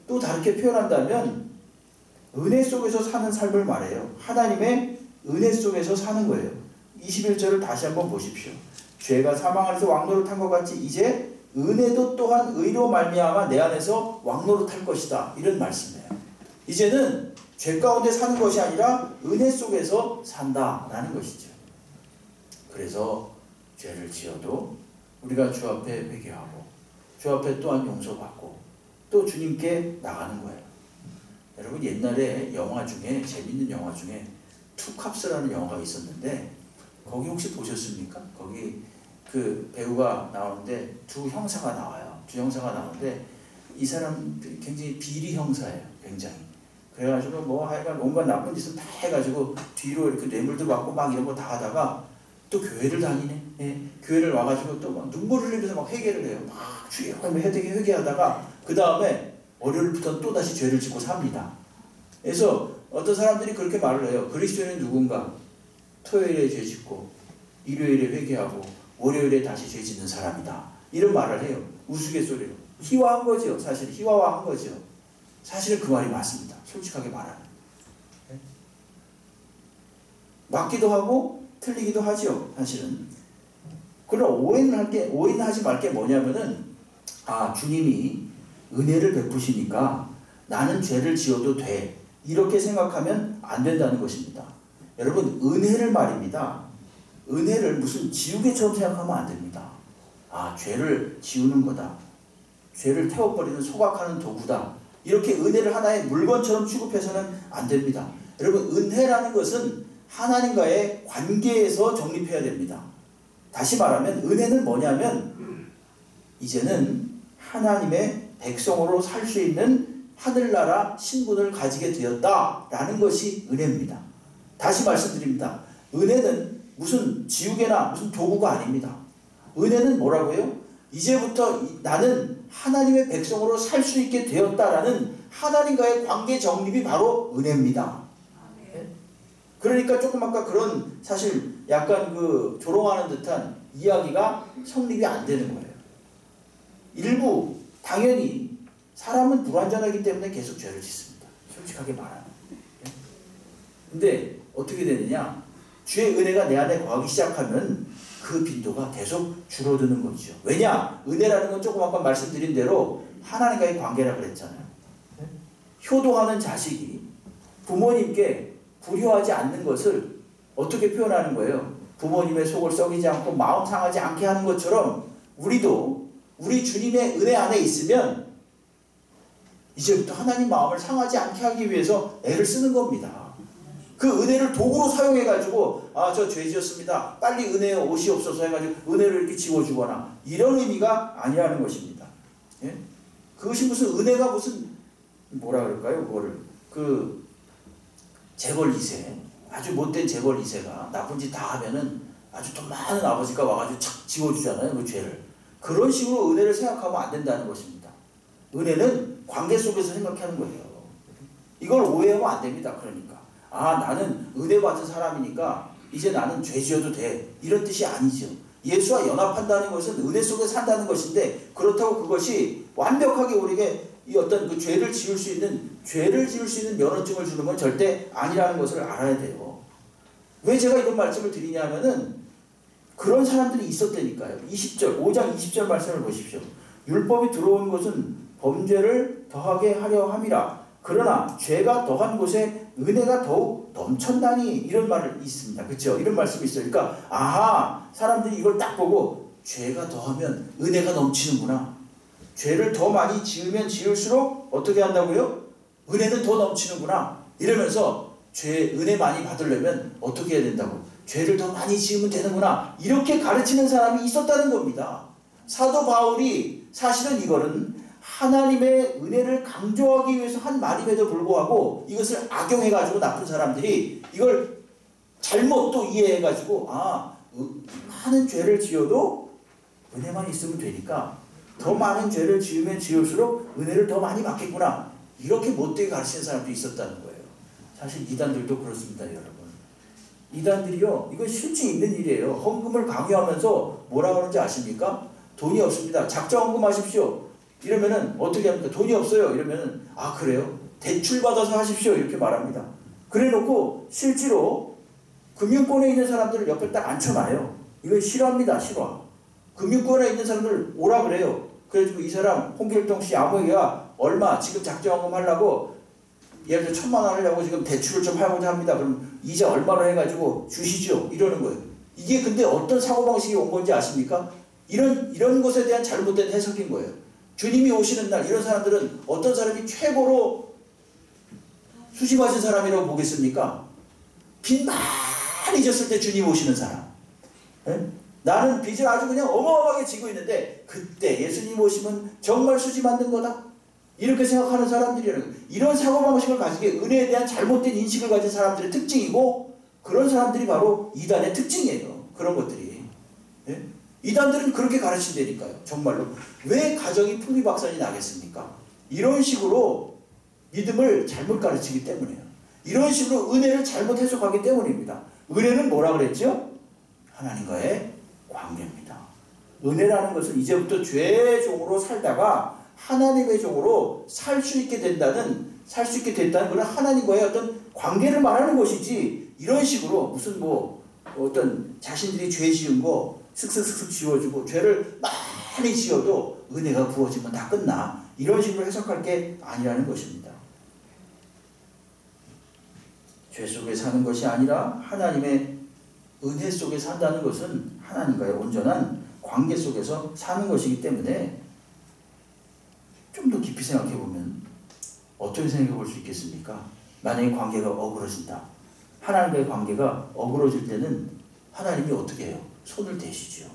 S1: 또 다르게 표현한다면 은혜 속에서 사는 삶을 말해요. 하나님의 은혜 속에서 사는 거예요. 21절을 다시 한번 보십시오. 죄가 사망 안에서 왕노릇한 것 같이 이제 은혜도 또한 의로 말미암아 내 안에서 왕노릇할 것이다, 이런 말씀이에요. 이제는 죄 가운데 사는 것이 아니라 은혜 속에서 산다라는 것이죠. 그래서 죄를 지어도 우리가 주 앞에 회개하고 주 앞에 또한 용서받고 또 주님께 나가는 거예요. 여러분, 옛날에 영화 중에, 재밌는 영화 중에 투캅스라는 영화가 있었는데 거기 혹시 보셨습니까? 거기 그 배우가 나오는데 두 형사가 나와요. 두 형사가 나오는데 이 사람들이 굉장히 비리 형사예요. 굉장히. 그래가지고 뭐 하여간 온갖 나쁜 짓을 다 해가지고 뒤로 이렇게 뇌물도 받고 막 이런 거 다 하다가 또 교회를 다니네. 예, 교회를 와가지고 또 막 눈물을 흘리면서 막 회개를 해요. 막 주여 회개하다가 그 다음에 월요일부터 또 다시 죄를 짓고 삽니다. 그래서 어떤 사람들이 그렇게 말을 해요. 그리스도인은 누군가 토요일에 죄 짓고 일요일에 회개하고 월요일에 다시 죄 짓는 사람이다. 이런 말을 해요. 우스갯소리로. 희화한 거죠. 사실 희화화한 거죠. 사실은 그 말이 맞습니다. 솔직하게 말하면. 맞기도 하고 틀리기도 하죠. 사실은. 그러나 오해하지 말 게 뭐냐면은 주님이 은혜를 베푸시니까 나는 죄를 지어도 돼. 이렇게 생각하면 안 된다는 것입니다. 여러분 은혜를 말입니다. 은혜를 무슨 지우개처럼 생각하면 안 됩니다. 죄를 지우는 거다. 죄를 태워버리는 소각하는 도구다. 이렇게 은혜를 하나의 물건처럼 취급해서는 안 됩니다. 여러분 은혜라는 것은 하나님과의 관계에서 정립해야 됩니다. 다시 말하면 은혜는 뭐냐면 이제는 하나님의 백성으로 살 수 있는 하늘나라 신분을 가지게 되었다라는 것이 은혜입니다. 다시 말씀드립니다. 은혜는 무슨 지우개나 무슨 도구가 아닙니다. 은혜는 뭐라고요? 이제부터 나는 하나님의 백성으로 살 수 있게 되었다라는 하나님과의 관계 정립이 바로 은혜입니다. 그러니까 조금 아까 그런 사실 약간 그 조롱하는 듯한 이야기가 성립이 안 되는 거예요. 일부 당연히 사람은 불완전하기 때문에 계속 죄를 짓습니다. 솔직하게 말하면. 근데 어떻게 되느냐? 주의 은혜가 내 안에 거하기 시작하면 그 빈도가 계속 줄어드는 거죠. 왜냐? 은혜라는 건 조금 아까 말씀드린 대로 하나님과의 관계라 그랬잖아요. 효도하는 자식이 부모님께 불효하지 않는 것을 어떻게 표현하는 거예요? 부모님의 속을 썩이지 않고 마음 상하지 않게 하는 것처럼 우리도 우리 주님의 은혜 안에 있으면 이제부터 하나님 마음을 상하지 않게 하기 위해서 애를 쓰는 겁니다. 그 은혜를 도구로 사용해가지고 저 죄 지었습니다. 빨리 은혜에 오시옵소서 해가지고 은혜를 이렇게 지워주거나 이런 의미가 아니라는 것입니다. 예? 그것이 무슨 은혜가 무슨 뭐라 그럴까요? 그거를 그 재벌 2세 아주 못된 재벌 2세가 나쁜 짓 다 하면은 아주 돈 많은 아버지가 와가지고 착 지워주잖아요. 그 죄를. 그런 식으로 은혜를 생각하면 안 된다는 것입니다. 은혜는 관계 속에서 생각하는 거예요. 이걸 오해하면 안 됩니다. 그러니까 나는 은혜 받은 사람이니까 이제 나는 죄 지어도 돼. 이런 뜻이 아니죠. 예수와 연합한다는 것은 은혜 속에 산다는 것인데 그렇다고 그것이 완벽하게 우리에게 이 어떤 그 죄를 지을 수 있는 면허증을 주는 건 절대 아니라는 것을 알아야 돼요. 왜 제가 이런 말씀을 드리냐면은 그런 사람들이 있었다니까요. 5장 20절 말씀을 보십시오. 율법이 들어온 것은 범죄를 더하게 하려 함이라. 그러나 죄가 더한 곳에 은혜가 더욱 넘쳤나니 이런 말이 있습니다. 그렇죠? 이런 말씀이 있어요. 그러니까 사람들이 이걸 딱 보고 죄가 더하면 은혜가 넘치는구나. 죄를 더 많이 지으면 지을수록 어떻게 한다고요? 은혜는 더 넘치는구나. 이러면서 은혜 많이 받으려면 어떻게 해야 된다고? 죄를 더 많이 지으면 되는구나. 이렇게 가르치는 사람이 있었다는 겁니다. 사도 바울이 사실은 이거는 하나님의 은혜를 강조하기 위해서 한 말임에도 불구하고 이것을 악용해가지고 나쁜 사람들이 이걸 잘못 또 이해해가지고 많은 죄를 지어도 은혜만 있으면 되니까 더 많은 죄를 지으면 지을수록 은혜를 더 많이 받겠구나. 이렇게 못되게 가르치는 사람도 있었다는 거예요. 사실 이단들도 그렇습니다. 여러분. 이단들이요. 이거 실제 있는 일이에요. 헌금을 강요하면서 뭐라 그러는지 아십니까? 돈이 없습니다. 작정 헌금하십시오. 이러면은 어떻게 합니까? 돈이 없어요. 이러면은 그래요? 대출 받아서 하십시오. 이렇게 말합니다. 그래놓고 실제로 금융권에 있는 사람들을 옆에 딱 앉혀놔요. 이거 싫어합니다. 싫어. 금융권에 있는 사람들 오라 그래요. 그래가지고 이 사람 홍길동 씨 아버지가 얼마 지금 작정헌금 하려고 예를 들어 1,000만 원 하려고 지금 대출을 좀 하고자 합니다. 그럼 이자 얼마로 해가지고 주시죠. 이러는 거예요. 이게 근데 어떤 사고방식이 온 건지 아십니까? 이런 것에 대한 잘못된 해석인 거예요. 주님이 오시는 날 이런 사람들은 어떤 사람이 최고로 수시 맞은 사람이라고 보겠습니까? 빚 많이 졌을 때 주님 오시는 사람. 네? 나는 빚을 아주 그냥 어마어마하게 지고 있는데 그때 예수님 오시면 정말 수지 맞는 거다. 이렇게 생각하는 사람들이라는 거예요. 이런 사고방식을 가지게 은혜에 대한 잘못된 인식을 가진 사람들의 특징이고 그런 사람들이 바로 이단의 특징이에요. 그런 것들이. 예? 이단들은 그렇게 가르친다니까요. 정말로. 왜 가정이 풍비박산이 나겠습니까? 이런 식으로 믿음을 잘못 가르치기 때문이에요. 이런 식으로 은혜를 잘못 해석하기 때문입니다. 은혜는 뭐라 그랬죠? 하나님과의 관계입니다. 은혜라는 것은 이제부터 죄의 종으로 살다가 하나님의 종으로 살 수 있게 됐다는 그런 하나님과의 어떤 관계를 말하는 것이지, 이런 식으로 무슨 어떤 자신들이 죄 지은 거 슥슥슥 지워주고 죄를 많이 지어도 은혜가 부어지면 다 끝나, 이런 식으로 해석할 게 아니라는 것입니다. 죄 속에 사는 것이 아니라 하나님의 은혜 속에 산다는 것은 하나님과의 온전한 관계 속에서 사는 것이기 때문에 좀 더 깊이 생각해 보면 어떻게 생각해 볼 수 있겠습니까? 만약에 관계가 어그러진다. 하나님과의 관계가 어그러질 때는 하나님이 어떻게 해요? 손을 대시죠.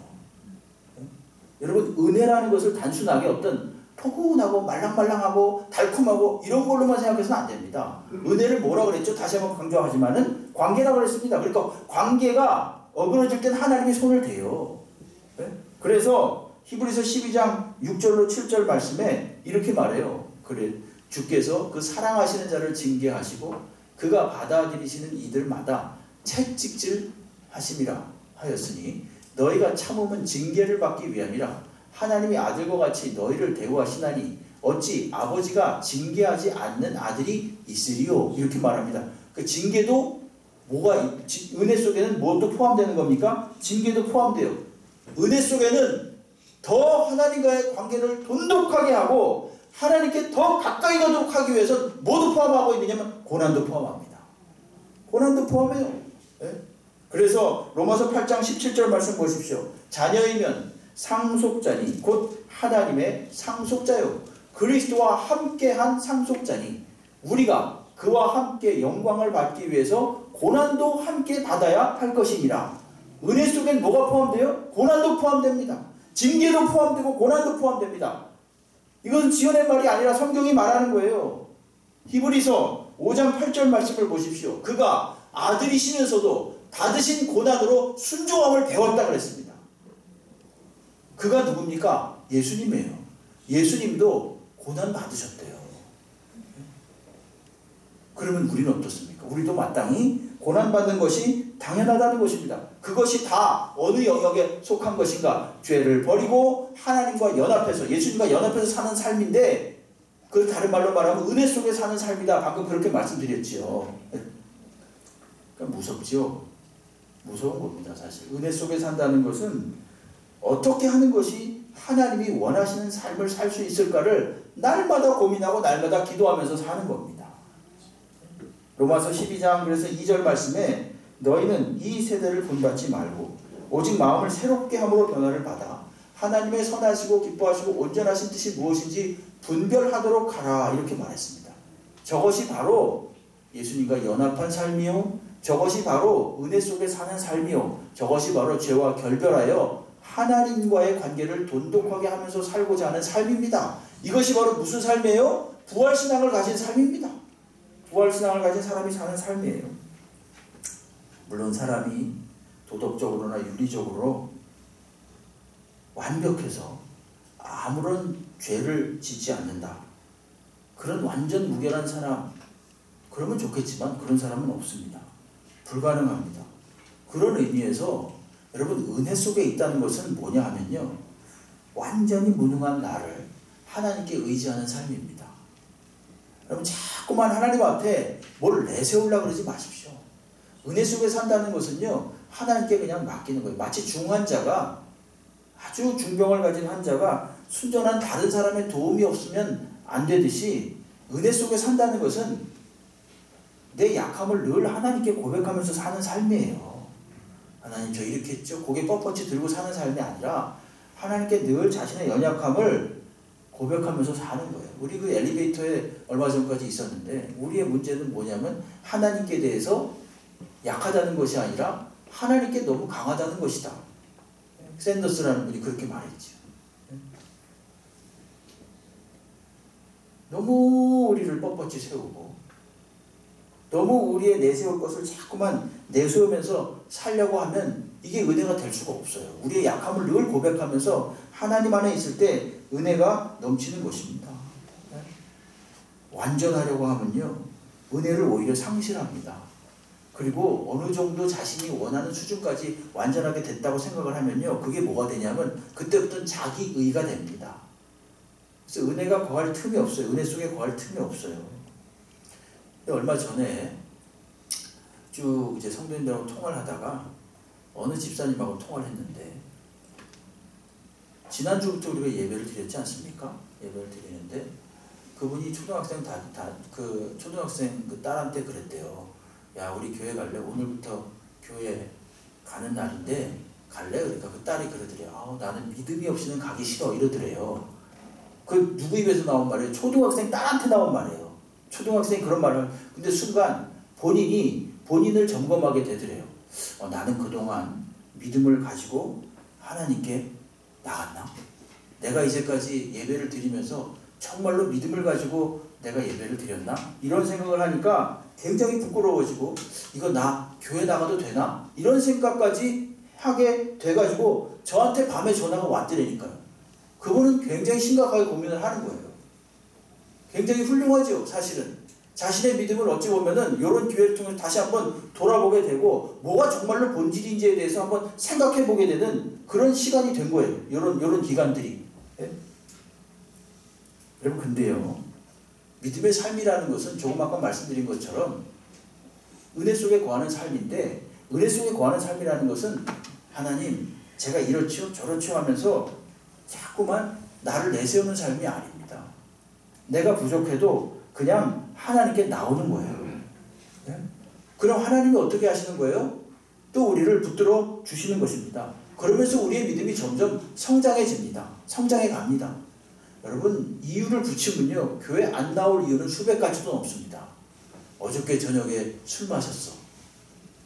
S1: 여러분, 은혜라는 것을 단순하게 어떤 포근하고 말랑말랑하고 달콤하고 이런 걸로만 생각해서는 안 됩니다. 은혜를 뭐라 그랬죠? 다시 한번 강조하지만은 관계라고 그랬습니다. 그러니까 관계가 어그러질 때는 하나님이 손을 대요. 그래서 히브리서 12장 6절로 7절 말씀에 이렇게 말해요. 그래, 주께서 그 사랑하시는 자를 징계하시고 그가 받아들이시는 이들마다 채찍질 하심이라 하였으니 너희가 참음은 징계를 받기 위함이라. 하나님이 아들과 같이 너희를 대우하시나니 어찌 아버지가 징계하지 않는 아들이 있으리요. 이렇게 말합니다. 그 징계도 은혜 속에는 무엇도 포함되는 겁니까? 징계도 포함돼요. 은혜 속에는 더 하나님과의 관계를 돈독하게 하고 하나님께 더 가까이 가도록 하기 위해서 뭐도 포함하고 있느냐면 고난도 포함합니다. 고난도 포함해요. 네? 그래서 로마서 8장 17절 말씀 보십시오. 자녀이면 상속자니 곧 하나님의 상속자요 그리스도와 함께한 상속자니 우리가 그와 함께 영광을 받기 위해서 고난도 함께 받아야 할 것이니라. 은혜 속엔 뭐가 포함돼요? 고난도 포함됩니다. 징계도 포함되고 고난도 포함됩니다. 이건 지어낸 말이 아니라 성경이 말하는 거예요. 히브리서 5장 8절 말씀을 보십시오. 그가 아들이시면서도 받으신 고난으로 순종함을 배웠다 그랬습니다. 그가 누굽니까? 예수님이에요. 예수님도 고난 받으셨대요. 그러면 우리는 어떻습니까? 우리도 마땅히 고난받는 것이 당연하다는 것입니다. 그것이 다 어느 영역에 속한 것인가? 죄를 버리고 하나님과 연합해서, 예수님과 연합해서 사는 삶인데, 그 다른 말로 말하면 은혜 속에 사는 삶이다. 방금 그렇게 말씀드렸지요. 그러니까 무섭죠? 무서운 겁니다, 사실. 은혜 속에 산다는 것은 어떻게 하는 것이 하나님이 원하시는 삶을 살 수 있을까를 날마다 고민하고 날마다 기도하면서 사는 겁니다. 로마서 12장 그래서 2절 말씀에 너희는 이 세대를 본받지 말고 오직 마음을 새롭게 함으로 변화를 받아 하나님의 선하시고 기뻐하시고 온전하신 뜻이 무엇인지 분별하도록 하라. 이렇게 말했습니다. 저것이 바로 예수님과 연합한 삶이요, 저것이 바로 은혜 속에 사는 삶이요, 저것이 바로 죄와 결별하여 하나님과의 관계를 돈독하게 하면서 살고자 하는 삶입니다. 이것이 바로 무슨 삶이에요? 부활신앙을 가진 삶입니다. 부활신앙을 가진 사람이 사는 삶이에요. 물론 사람이 도덕적으로나 윤리적으로 완벽해서 아무런 죄를 짓지 않는다, 그런 완전 무결한 사람, 그러면 좋겠지만 그런 사람은 없습니다. 불가능합니다. 그런 의미에서 여러분, 은혜 속에 있다는 것은 뭐냐 하면요, 완전히 무능한 나를 하나님께 의지하는 삶입니다. 여러분, 자꾸만 하나님 앞에 뭘 내세우려고 그러지 마십시오. 은혜 속에 산다는 것은요, 하나님께 그냥 맡기는 거예요. 마치 중환자가, 아주 중병을 가진 환자가 순전한 다른 사람의 도움이 없으면 안 되듯이, 은혜 속에 산다는 것은 내 약함을 늘 하나님께 고백하면서 사는 삶이에요. 하나님, 저 이렇게 했죠? 고개 뻣뻣이 들고 사는 삶이 아니라 하나님께 늘 자신의 연약함을 고백하면서 사는 거예요. 우리 그 엘리베이터에 얼마 전까지 있었는데, 우리의 문제는 뭐냐면 하나님께 대해서 약하다는 것이 아니라 하나님께 너무 강하다는 것이다. 샌더스라는 분이 그렇게 말했죠. 너무 우리를 뻣뻣이 세우고 너무 우리의 내세울 것을 자꾸만 내세우면서 살려고 하면 이게 은혜가 될 수가 없어요. 우리의 약함을 늘 고백하면서 하나님 안에 있을 때 은혜가 넘치는 것입니다. 완전하려고 하면요, 은혜를 오히려 상실합니다. 그리고 어느 정도 자신이 원하는 수준까지 완전하게 됐다고 생각을 하면요, 그게 뭐가 되냐면 그때부터는 자기의가 됩니다. 그래서 은혜가 거할 틈이 없어요. 은혜 속에 거할 틈이 없어요. 얼마 전에 쭉 이제 성도님들하고 통화를 하다가 어느 집사님하고 통화를 했는데, 지난주부터 우리가 예배를 드렸지 않습니까? 예배를 드리는데 그분이 초등학생 초등학생 그 딸한테 그랬대요. 야, 우리 교회 갈래? 오늘부터 교회 가는 날인데 갈래? 그러니까 그 딸이 그러더래요. 나는 믿음이 없이는 가기 싫어 이러더래요. 그 누구 입에서 나온 말이에요? 초등학생 딸한테 나온 말이에요. 초등학생이 그런 말을. 근데 순간 본인을 점검하게 되더래요. 나는 그동안 믿음을 가지고 하나님께 나갔나? 내가 이제까지 예배를 드리면서 정말로 믿음을 가지고 내가 예배를 드렸나? 이런 생각을 하니까 굉장히 부끄러워지고, 이거 나 교회 나가도 되나? 이런 생각까지 하게 돼가지고 저한테 밤에 전화가 왔더라니까요. 그분은 굉장히 심각하게 고민을 하는 거예요. 굉장히 훌륭하죠, 사실은. 자신의 믿음을 어찌 보면은 이런 기회를 통해서 다시 한번 돌아보게 되고, 뭐가 정말로 본질인지에 대해서 한번 생각해 보게 되는 그런 시간이 된 거예요. 이런 기간들이. 예? 여러분, 근데요, 믿음의 삶이라는 것은 조금 아까 말씀드린 것처럼 은혜 속에 거하는 삶인데, 은혜 속에 거하는 삶이라는 것은 하나님, 제가 이렇지요 저렇지요 하면서 자꾸만 나를 내세우는 삶이 아닙니다. 내가 부족해도 그냥 하나님께 나오는 거예요. 네? 그럼 하나님이 어떻게 하시는 거예요? 또 우리를 붙들어 주시는 것입니다. 그러면서 우리의 믿음이 점점 성장해집니다. 성장해 갑니다. 여러분, 이유를 붙이면요, 교회 안 나올 이유는 수백 가지도 없습니다. 어저께 저녁에 술 마셨어.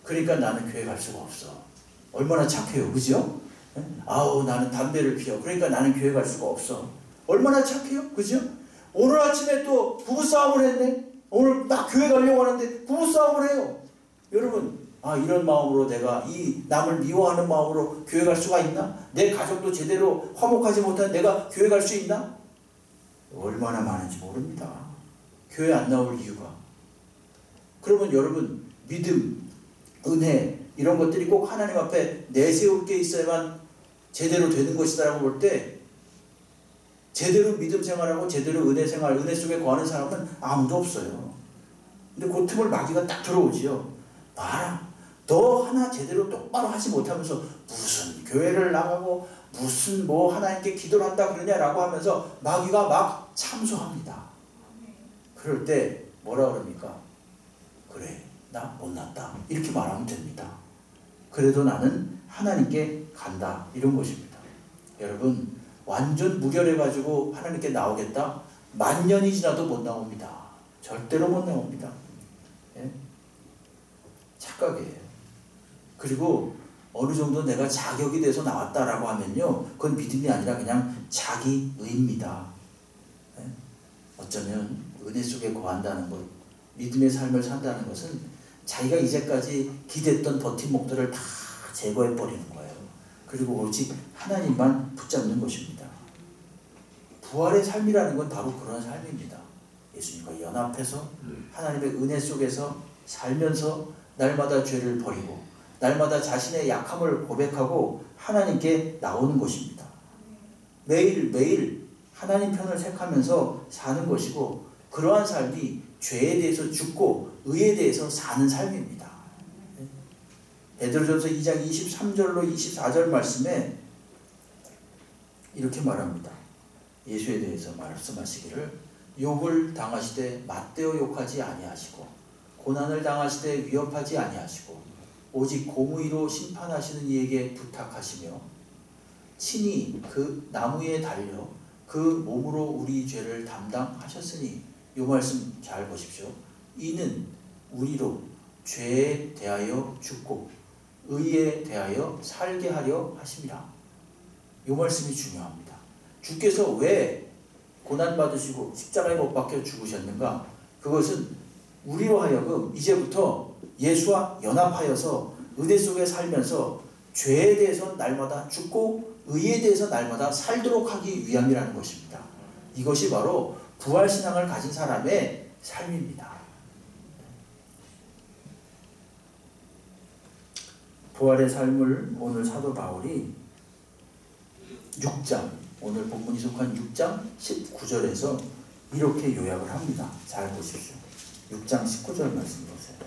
S1: 그러니까 나는 교회 갈 수가 없어. 얼마나 착해요, 그죠? 아우, 나는 담배를 피워. 그러니까 나는 교회 갈 수가 없어. 얼마나 착해요, 그죠? 오늘 아침에 또 부부싸움을 했네. 오늘 딱 교회 가려고 하는데 부부싸움을 해요. 여러분, 이런 마음으로 내가 이 남을 미워하는 마음으로 교회 갈 수가 있나? 내 가족도 제대로 화목하지 못한 내가 교회 갈 수 있나? 얼마나 많은지 모릅니다. 교회 안 나올 이유가. 그러면 여러분, 믿음, 은혜 이런 것들이 꼭 하나님 앞에 내세울 게 있어야만 제대로 되는 것이다라고 볼 때, 제대로 믿음 생활하고 제대로 은혜 생활, 은혜 속에 거하는 사람은 아무도 없어요. 근데 그 틈을 마귀가 딱 들어오지요. 봐라, 너 하나 제대로 똑바로 하지 못하면서 무슨 교회를 나가고 무슨 하나님께 기도를 한다 그러냐라고 하면서 마귀가 막 참소합니다. 그럴 때 뭐라 그럽니까? 그래, 나 못났다 이렇게 말하면 됩니다. 그래도 나는 하나님께 간다, 이런 것입니다. 여러분, 완전 무결해가지고 하나님께 나오겠다? 만년이 지나도 못 나옵니다. 절대로 못 나옵니다. 예? 착각이에요. 그리고 어느 정도 내가 자격이 돼서 나왔다라고 하면요, 그건 믿음이 아니라 그냥 자기의입니다. 예? 어쩌면 은혜 속에 거한다는 것, 믿음의 삶을 산다는 것은 자기가 이제까지 기댔던 버팀목들을 다 제거해버리는 거예요. 그리고 오직 하나님만 붙잡는 것입니다. 부활의 삶이라는 건 바로 그런 삶입니다. 예수님과 연합해서 하나님의 은혜 속에서 살면서 날마다 죄를 버리고 날마다 자신의 약함을 고백하고 하나님께 나오는 것입니다. 매일매일 하나님 편을 택하면서 사는 것이고, 그러한 삶이 죄에 대해서 죽고 의에 대해서 사는 삶입니다. 베드로전서 2장 23절로 24절 말씀에 이렇게 말합니다. 예수에 대해서 말씀하시기를, 욕을 당하시되 맞대어 욕하지 아니하시고 고난을 당하시되 위협하지 아니하시고 오직 공의로 심판하시는 이에게 부탁하시며 친히 그 나무에 달려 그 몸으로 우리 죄를 담당하셨으니, 이 말씀 잘 보십시오. 이는 우리로 죄에 대하여 죽고 의에 대하여 살게 하려 하심이라. 이 말씀이 중요합니다. 주께서 왜 고난받으시고 십자가에 못 박혀 죽으셨는가? 그것은 우리로 하여금 이제부터 예수와 연합하여서 은혜 속에 살면서 죄에 대해서 날마다 죽고 의에 대해서 날마다 살도록 하기 위함이라는 것입니다. 이것이 바로 부활신앙을 가진 사람의 삶입니다. 부활의 삶을 오늘 사도 바울이 6장, 오늘 본문이 속한 6장 19절에서 이렇게 요약을 합니다. 잘 보십시오. 6장 19절 말씀 보세요.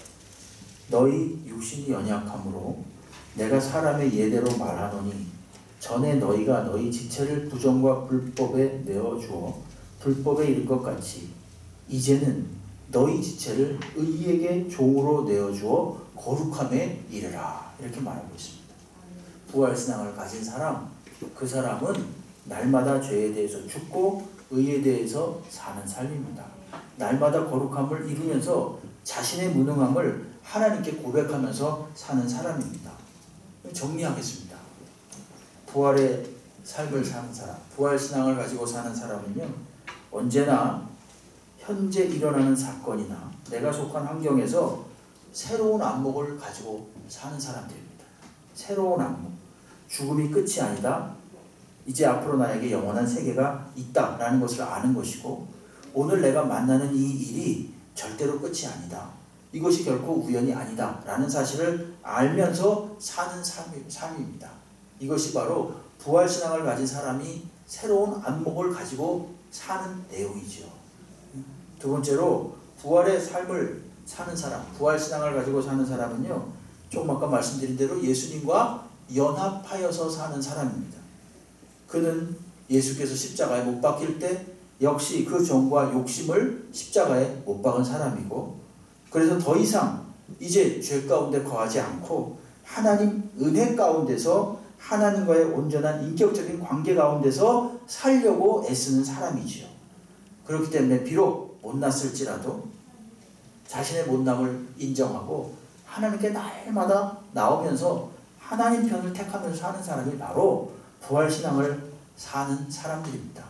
S1: 너희 육신이 연약함으로 내가 사람의 예대로 말하노니 전에 너희가 너희 지체를 부정과 불법에 내어주어 불법에 이른 것 같이 이제는 너희 지체를 의에게 종으로 내어주어 거룩함에 이르라. 이렇게 말하고 있습니다. 부활신앙을 가진 사람, 그 사람은 날마다 죄에 대해서 죽고 의에 대해서 사는 삶입니다. 날마다 거룩함을 이루면서 자신의 무능함을 하나님께 고백하면서 사는 사람입니다. 정리하겠습니다. 부활의 삶을 사는 사람, 부활신앙을 가지고 사는 사람은요, 언제나 현재 일어나는 사건이나 내가 속한 환경에서 새로운 안목을 가지고 사는 사람들입니다. 새로운 안목. 죽음이 끝이 아니다. 이제 앞으로 나에게 영원한 세계가 있다라는 것을 아는 것이고, 오늘 내가 만나는 이 일이 절대로 끝이 아니다. 이것이 결코 우연이 아니다 라는 사실을 알면서 사는 삶입니다. 이것이 바로 부활신앙을 가진 사람이 새로운 안목을 가지고 사는 내용이죠. 두 번째로 부활의 삶을 사는 사람, 부활신앙을 가지고 사는 사람은요, 조금 아까 말씀드린 대로 예수님과 연합하여서 사는 사람입니다. 그는 예수께서 십자가에 못 박힐 때 역시 그 정과 욕심을 십자가에 못 박은 사람이고, 그래서 더 이상 이제 죄 가운데 거하지 않고 하나님 은혜 가운데서 하나님과의 온전한 인격적인 관계 가운데서 살려고 애쓰는 사람이지요. 그렇기 때문에 비록 못났을지라도 자신의 못남을 인정하고 하나님께 날마다 나오면서 하나님 편을 택하면서 사는 사람이 바로 부활신앙을 사는 사람들입니다.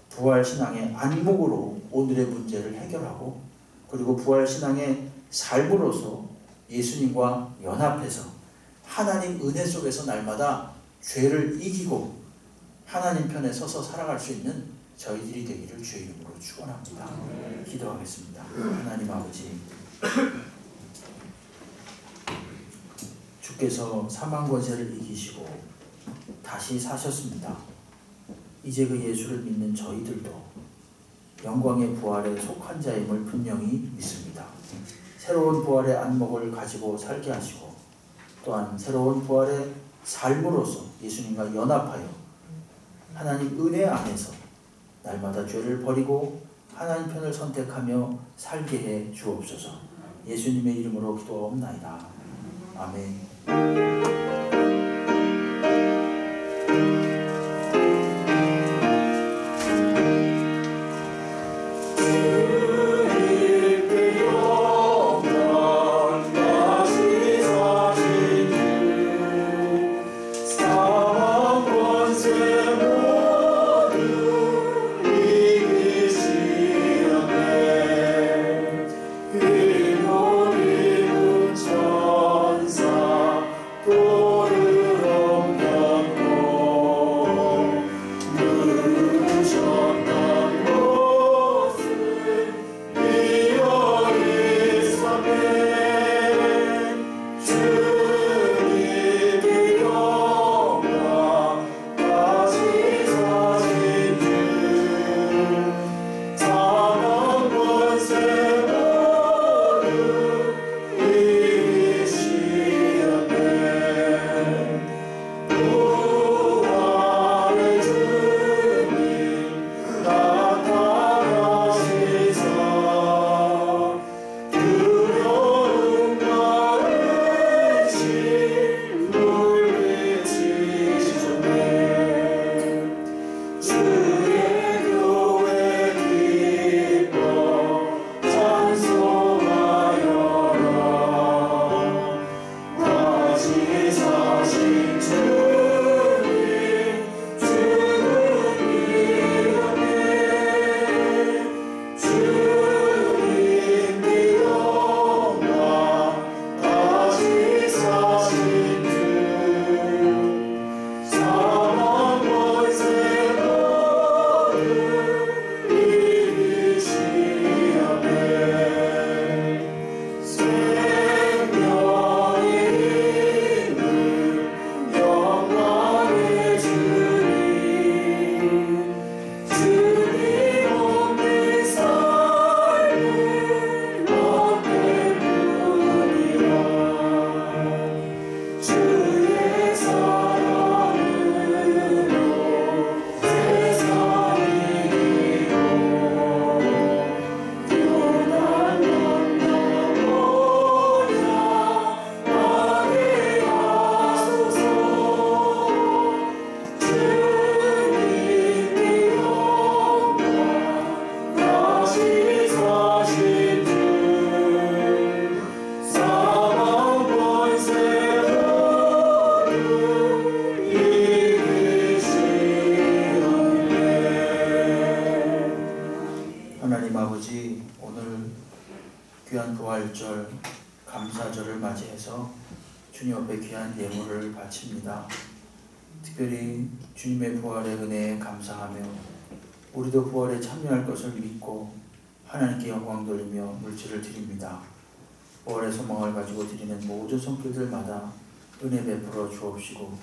S1: 부활신앙의 안목으로 오늘의 문제를 해결하고, 그리고 부활신앙의 삶으로서 예수님과 연합해서 하나님 은혜 속에서 날마다 죄를 이기고 하나님 편에 서서 살아갈 수 있는 저희들이 되기를 주의 이름으로 축원합니다. 기도하겠습니다. 하나님 아버지, 주께서 사망 권세를 이기시고 다시 사셨습니다. 이제 그 예수를 믿는 저희들도 영광의 부활에 속한 자임을 분명히 믿습니다. 새로운 부활의 안목을 가지고 살게 하시고, 또한 새로운 부활의 삶으로서 예수님과 연합하여 하나님 은혜 안에서 날마다 죄를 버리고 하나님 편을 선택하며 살게 해 주옵소서. 예수님의 이름으로 기도하옵나이다. 아멘.
S3: 오
S1: 부활절 감사절을 맞이해서 주님 앞에 귀한 예물을 바칩니다. 특별히 주님의 부활의 은혜에 감사하며 우리도 부활에 참여할 것을 믿고 하나님께 영광 돌리며 물질을 드립니다. 부활의 소망을 가지고 드리는 모든 손길들마다 은혜 베풀어 주옵시고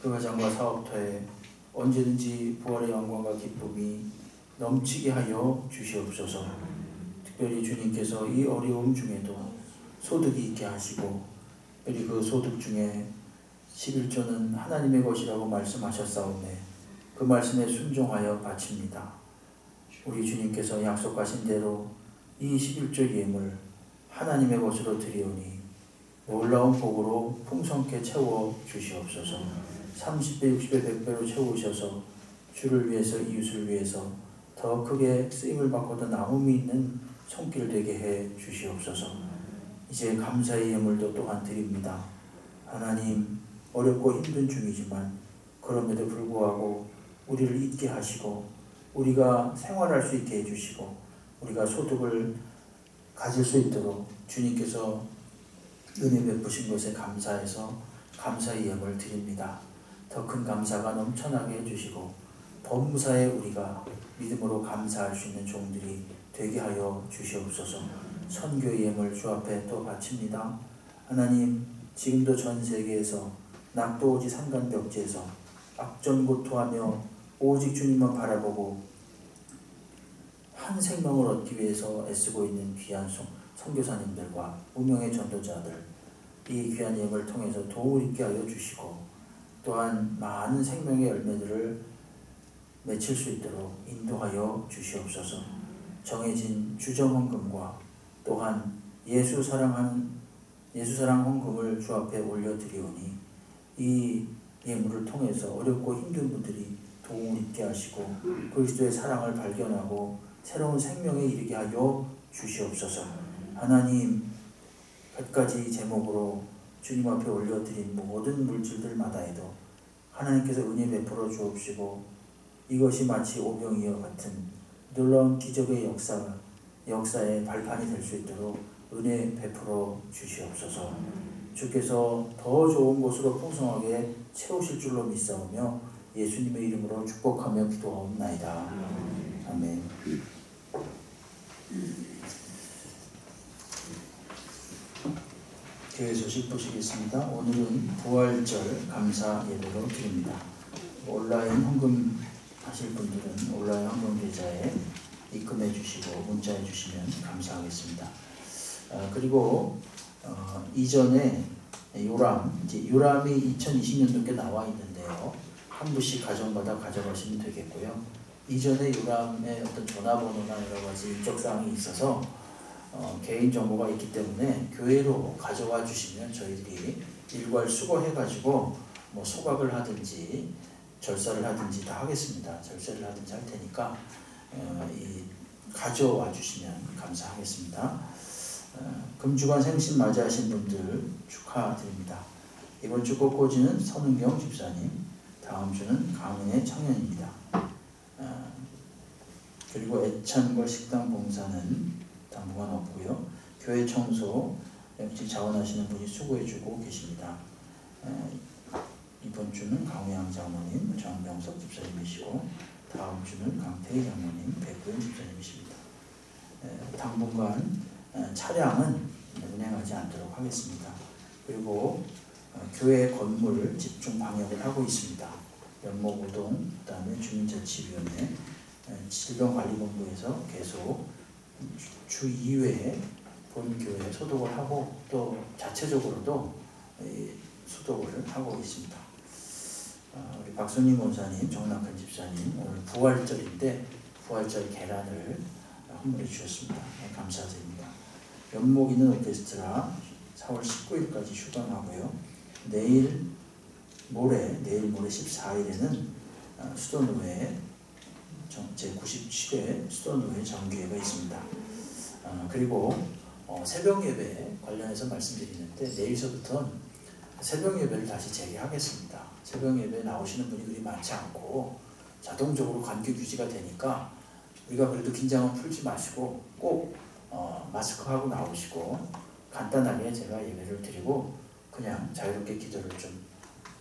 S1: 그 가정과 사업터에 언제든지 부활의 영광과 기쁨이 넘치게 하여 주시옵소서. 특별히 주님께서 이 어려움 중에도 소득이 있게 하시고 특별히 그 소득 중에 11조는 하나님의 것이라고 말씀하셨사오매 그 말씀에 순종하여 바칩니다. 우리 주님께서 약속하신 대로 이 11조 예물 하나님의 것으로 드리오니 놀라운 복으로 풍성케 채워 주시옵소서. 30배, 60배, 100배로 채우셔서 주를 위해서 이웃을 위해서 더 크게 쓰임을 받고 더 나음이 있는 손길 되게 해 주시옵소서. 이제 감사의 예물도 또한 드립니다. 하나님, 어렵고 힘든 중이지만 그럼에도 불구하고 우리를 잊게 하시고 우리가 생활할 수 있게 해주시고 우리가 소득을 가질 수 있도록 주님께서 은혜 베푸신 것에 감사해서 감사의 예물을 드립니다. 더 큰 감사가 넘쳐나게 해주시고 범사에 우리가 믿음으로 감사할 수 있는 종들이 되게 하여 주시옵소서. 선교의 예물 주 앞에 또 바칩니다. 하나님, 지금도 전 세계에서 낙도오지 산간벽지에서 악전고토하며 오직 주님만 바라보고 한 생명을 얻기 위해서 애쓰고 있는 귀한 선교사님들과 무명의 전도자들, 이 귀한 예물을 통해서 도움을 있게 하여 주시고 또한 많은 생명의 열매들을 맺힐 수 있도록 인도하여 주시옵소서. 정해진 주정 헌금과 또한 예수 사랑 헌금을 주 앞에 올려드리오니 이 예물을 통해서 어렵고 힘든 분들이 도움을 있게 하시고 그리스도의 사랑을 발견하고 새로운 생명에 이르게 하여 주시옵소서. 하나님, 100가지 제목으로 주님 앞에 올려드린 모든 물질들마다에도 하나님께서 은혜 베풀어 주옵시고 이것이 마치 오병이어 같은 놀라운 기적의 역사의 발판이 될 수 있도록 은혜 베풀어 주시옵소서. 주께서 더 좋은 곳으로 풍성하게 채우실 줄로 믿사오며 예수님의 이름으로 축복하며 기도하옵나이다. 아멘. 교회 소식 보시겠습니다. 오늘은 부활절 감사 예배로 드립니다. 온라인 헌금 하실 분들은 온라인 헌금 계좌에 입금해 주시고 문자해 주시면 감사하겠습니다. 그리고 이전에 요람이 2020년도께 나와 있는데요. 한 부씩 가정마다 가져가시면 되겠고요. 이전에 요람의 어떤 전화번호나 여러 가지 인적사항이 있어서 개인정보가 있기 때문에 교회로 가져와 주시면 저희들이 일괄 수거해가지고 뭐 소각을 하든지 절사를 하든지 다 하겠습니다. 절세를 하든지 할 테니까 가져와 주시면 감사하겠습니다. 금주간 생신 맞이하신 분들 축하드립니다. 이번 주 꽃꽂이는 선은경 집사님, 다음 주는 강은혜 청년입니다. 그리고 애찬걸 식당 봉사는 당분간 없고요. 교회 청소 역시 자원하시는 분이 수고해주고 계십니다. 이번 주는 강우양 장모님, 정명석 집사님이시고 다음 주는 강태희 장모님, 백구현 집사님이십니다. 당분간 차량은 운행하지 않도록 하겠습니다. 그리고 교회 건물 집중 방역을 하고 있습니다. 연목우동, 그 다음에 주민자치위원회, 질병관리본부에서 계속 주 2회에 본교회 소독을 하고 또 자체적으로도 소독을 하고 있습니다. 우리 박순희 원사님, 정낙한 집사님, 오늘 부활절인데 부활절 계란을 선물해 주셨습니다. 감사드립니다. 연목 있는 오케스트라 4월 19일까지 휴관하고요. 내일 모레 14일에는 수도노회 제97회 수도노회 정기회가 있습니다. 그리고 새벽 예배 관련해서 말씀드리는데 내일서부터는 새벽 예배를 다시 재개하겠습니다. 새벽 예배 나오시는 분이 그리 많지 않고 자동적으로 간격 유지가 되니까 우리가 그래도 긴장은 풀지 마시고 꼭
S3: 마스크하고 나오시고 간단하게 제가 예배를 드리고 그냥 자유롭게 기도를 좀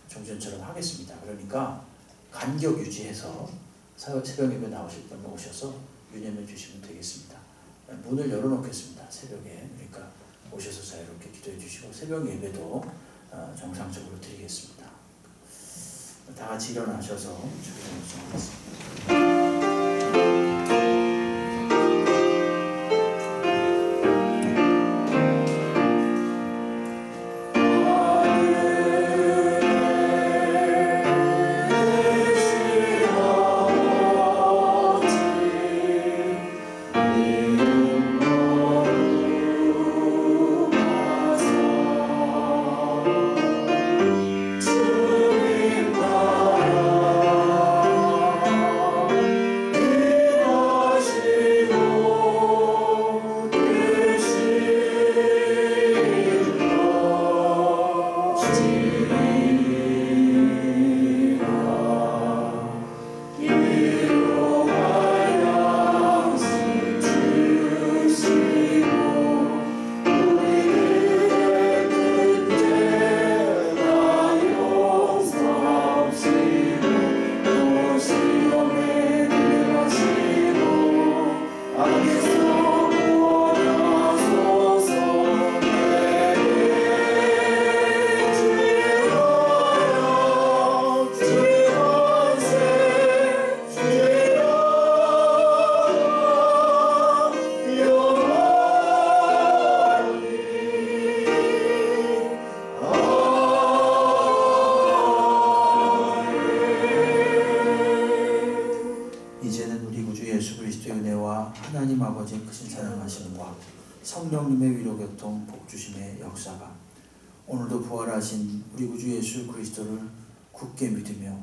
S3: 종전처럼 하겠습니다. 그러니까 간격 유지해서 새벽 예배 나오실 분 오셔서 유념해 주시면 되겠습니다. 문을 열어놓겠습니다. 새벽에. 그러니까 오셔서 자유롭게 기도해 주시고 새벽 예배도 정상적으로 드리겠습니다. 다 같이 일어나셔서 주기도를 좀 하겠습니다. 이제는 우리 구주 예수 그리스도의 은혜와 하나님 아버지의 크신 사랑하심과 성령님의 위로교통 복주심의 역사가 오늘도 부활하신 우리 구주 예수 그리스도를 굳게 믿으며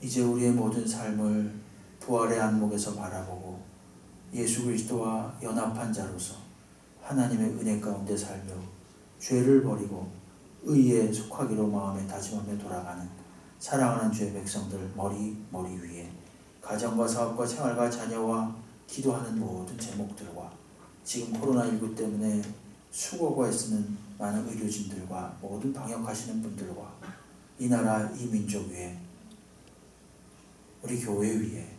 S3: 이제 우리의 모든 삶을 부활의 안목에서 바라보고 예수 그리스도와 연합한 자로서 하나님의 은혜 가운데 살며 죄를 버리고 의에 속하기로 마음에 다짐하며 돌아가는 사랑하는 주의 백성들 머리 위에 가정과 사업과 생활과 자녀와 기도하는 모든 제목들과 지금 코로나19 때문에 수고가 애쓰는 많은 의료진들과 모든 방역하시는 분들과 이 나라 이 민족 위에 우리 교회 위에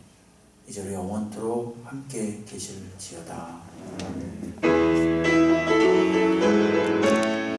S3: 이제 영원토록 함께 계실지어다. 아멘.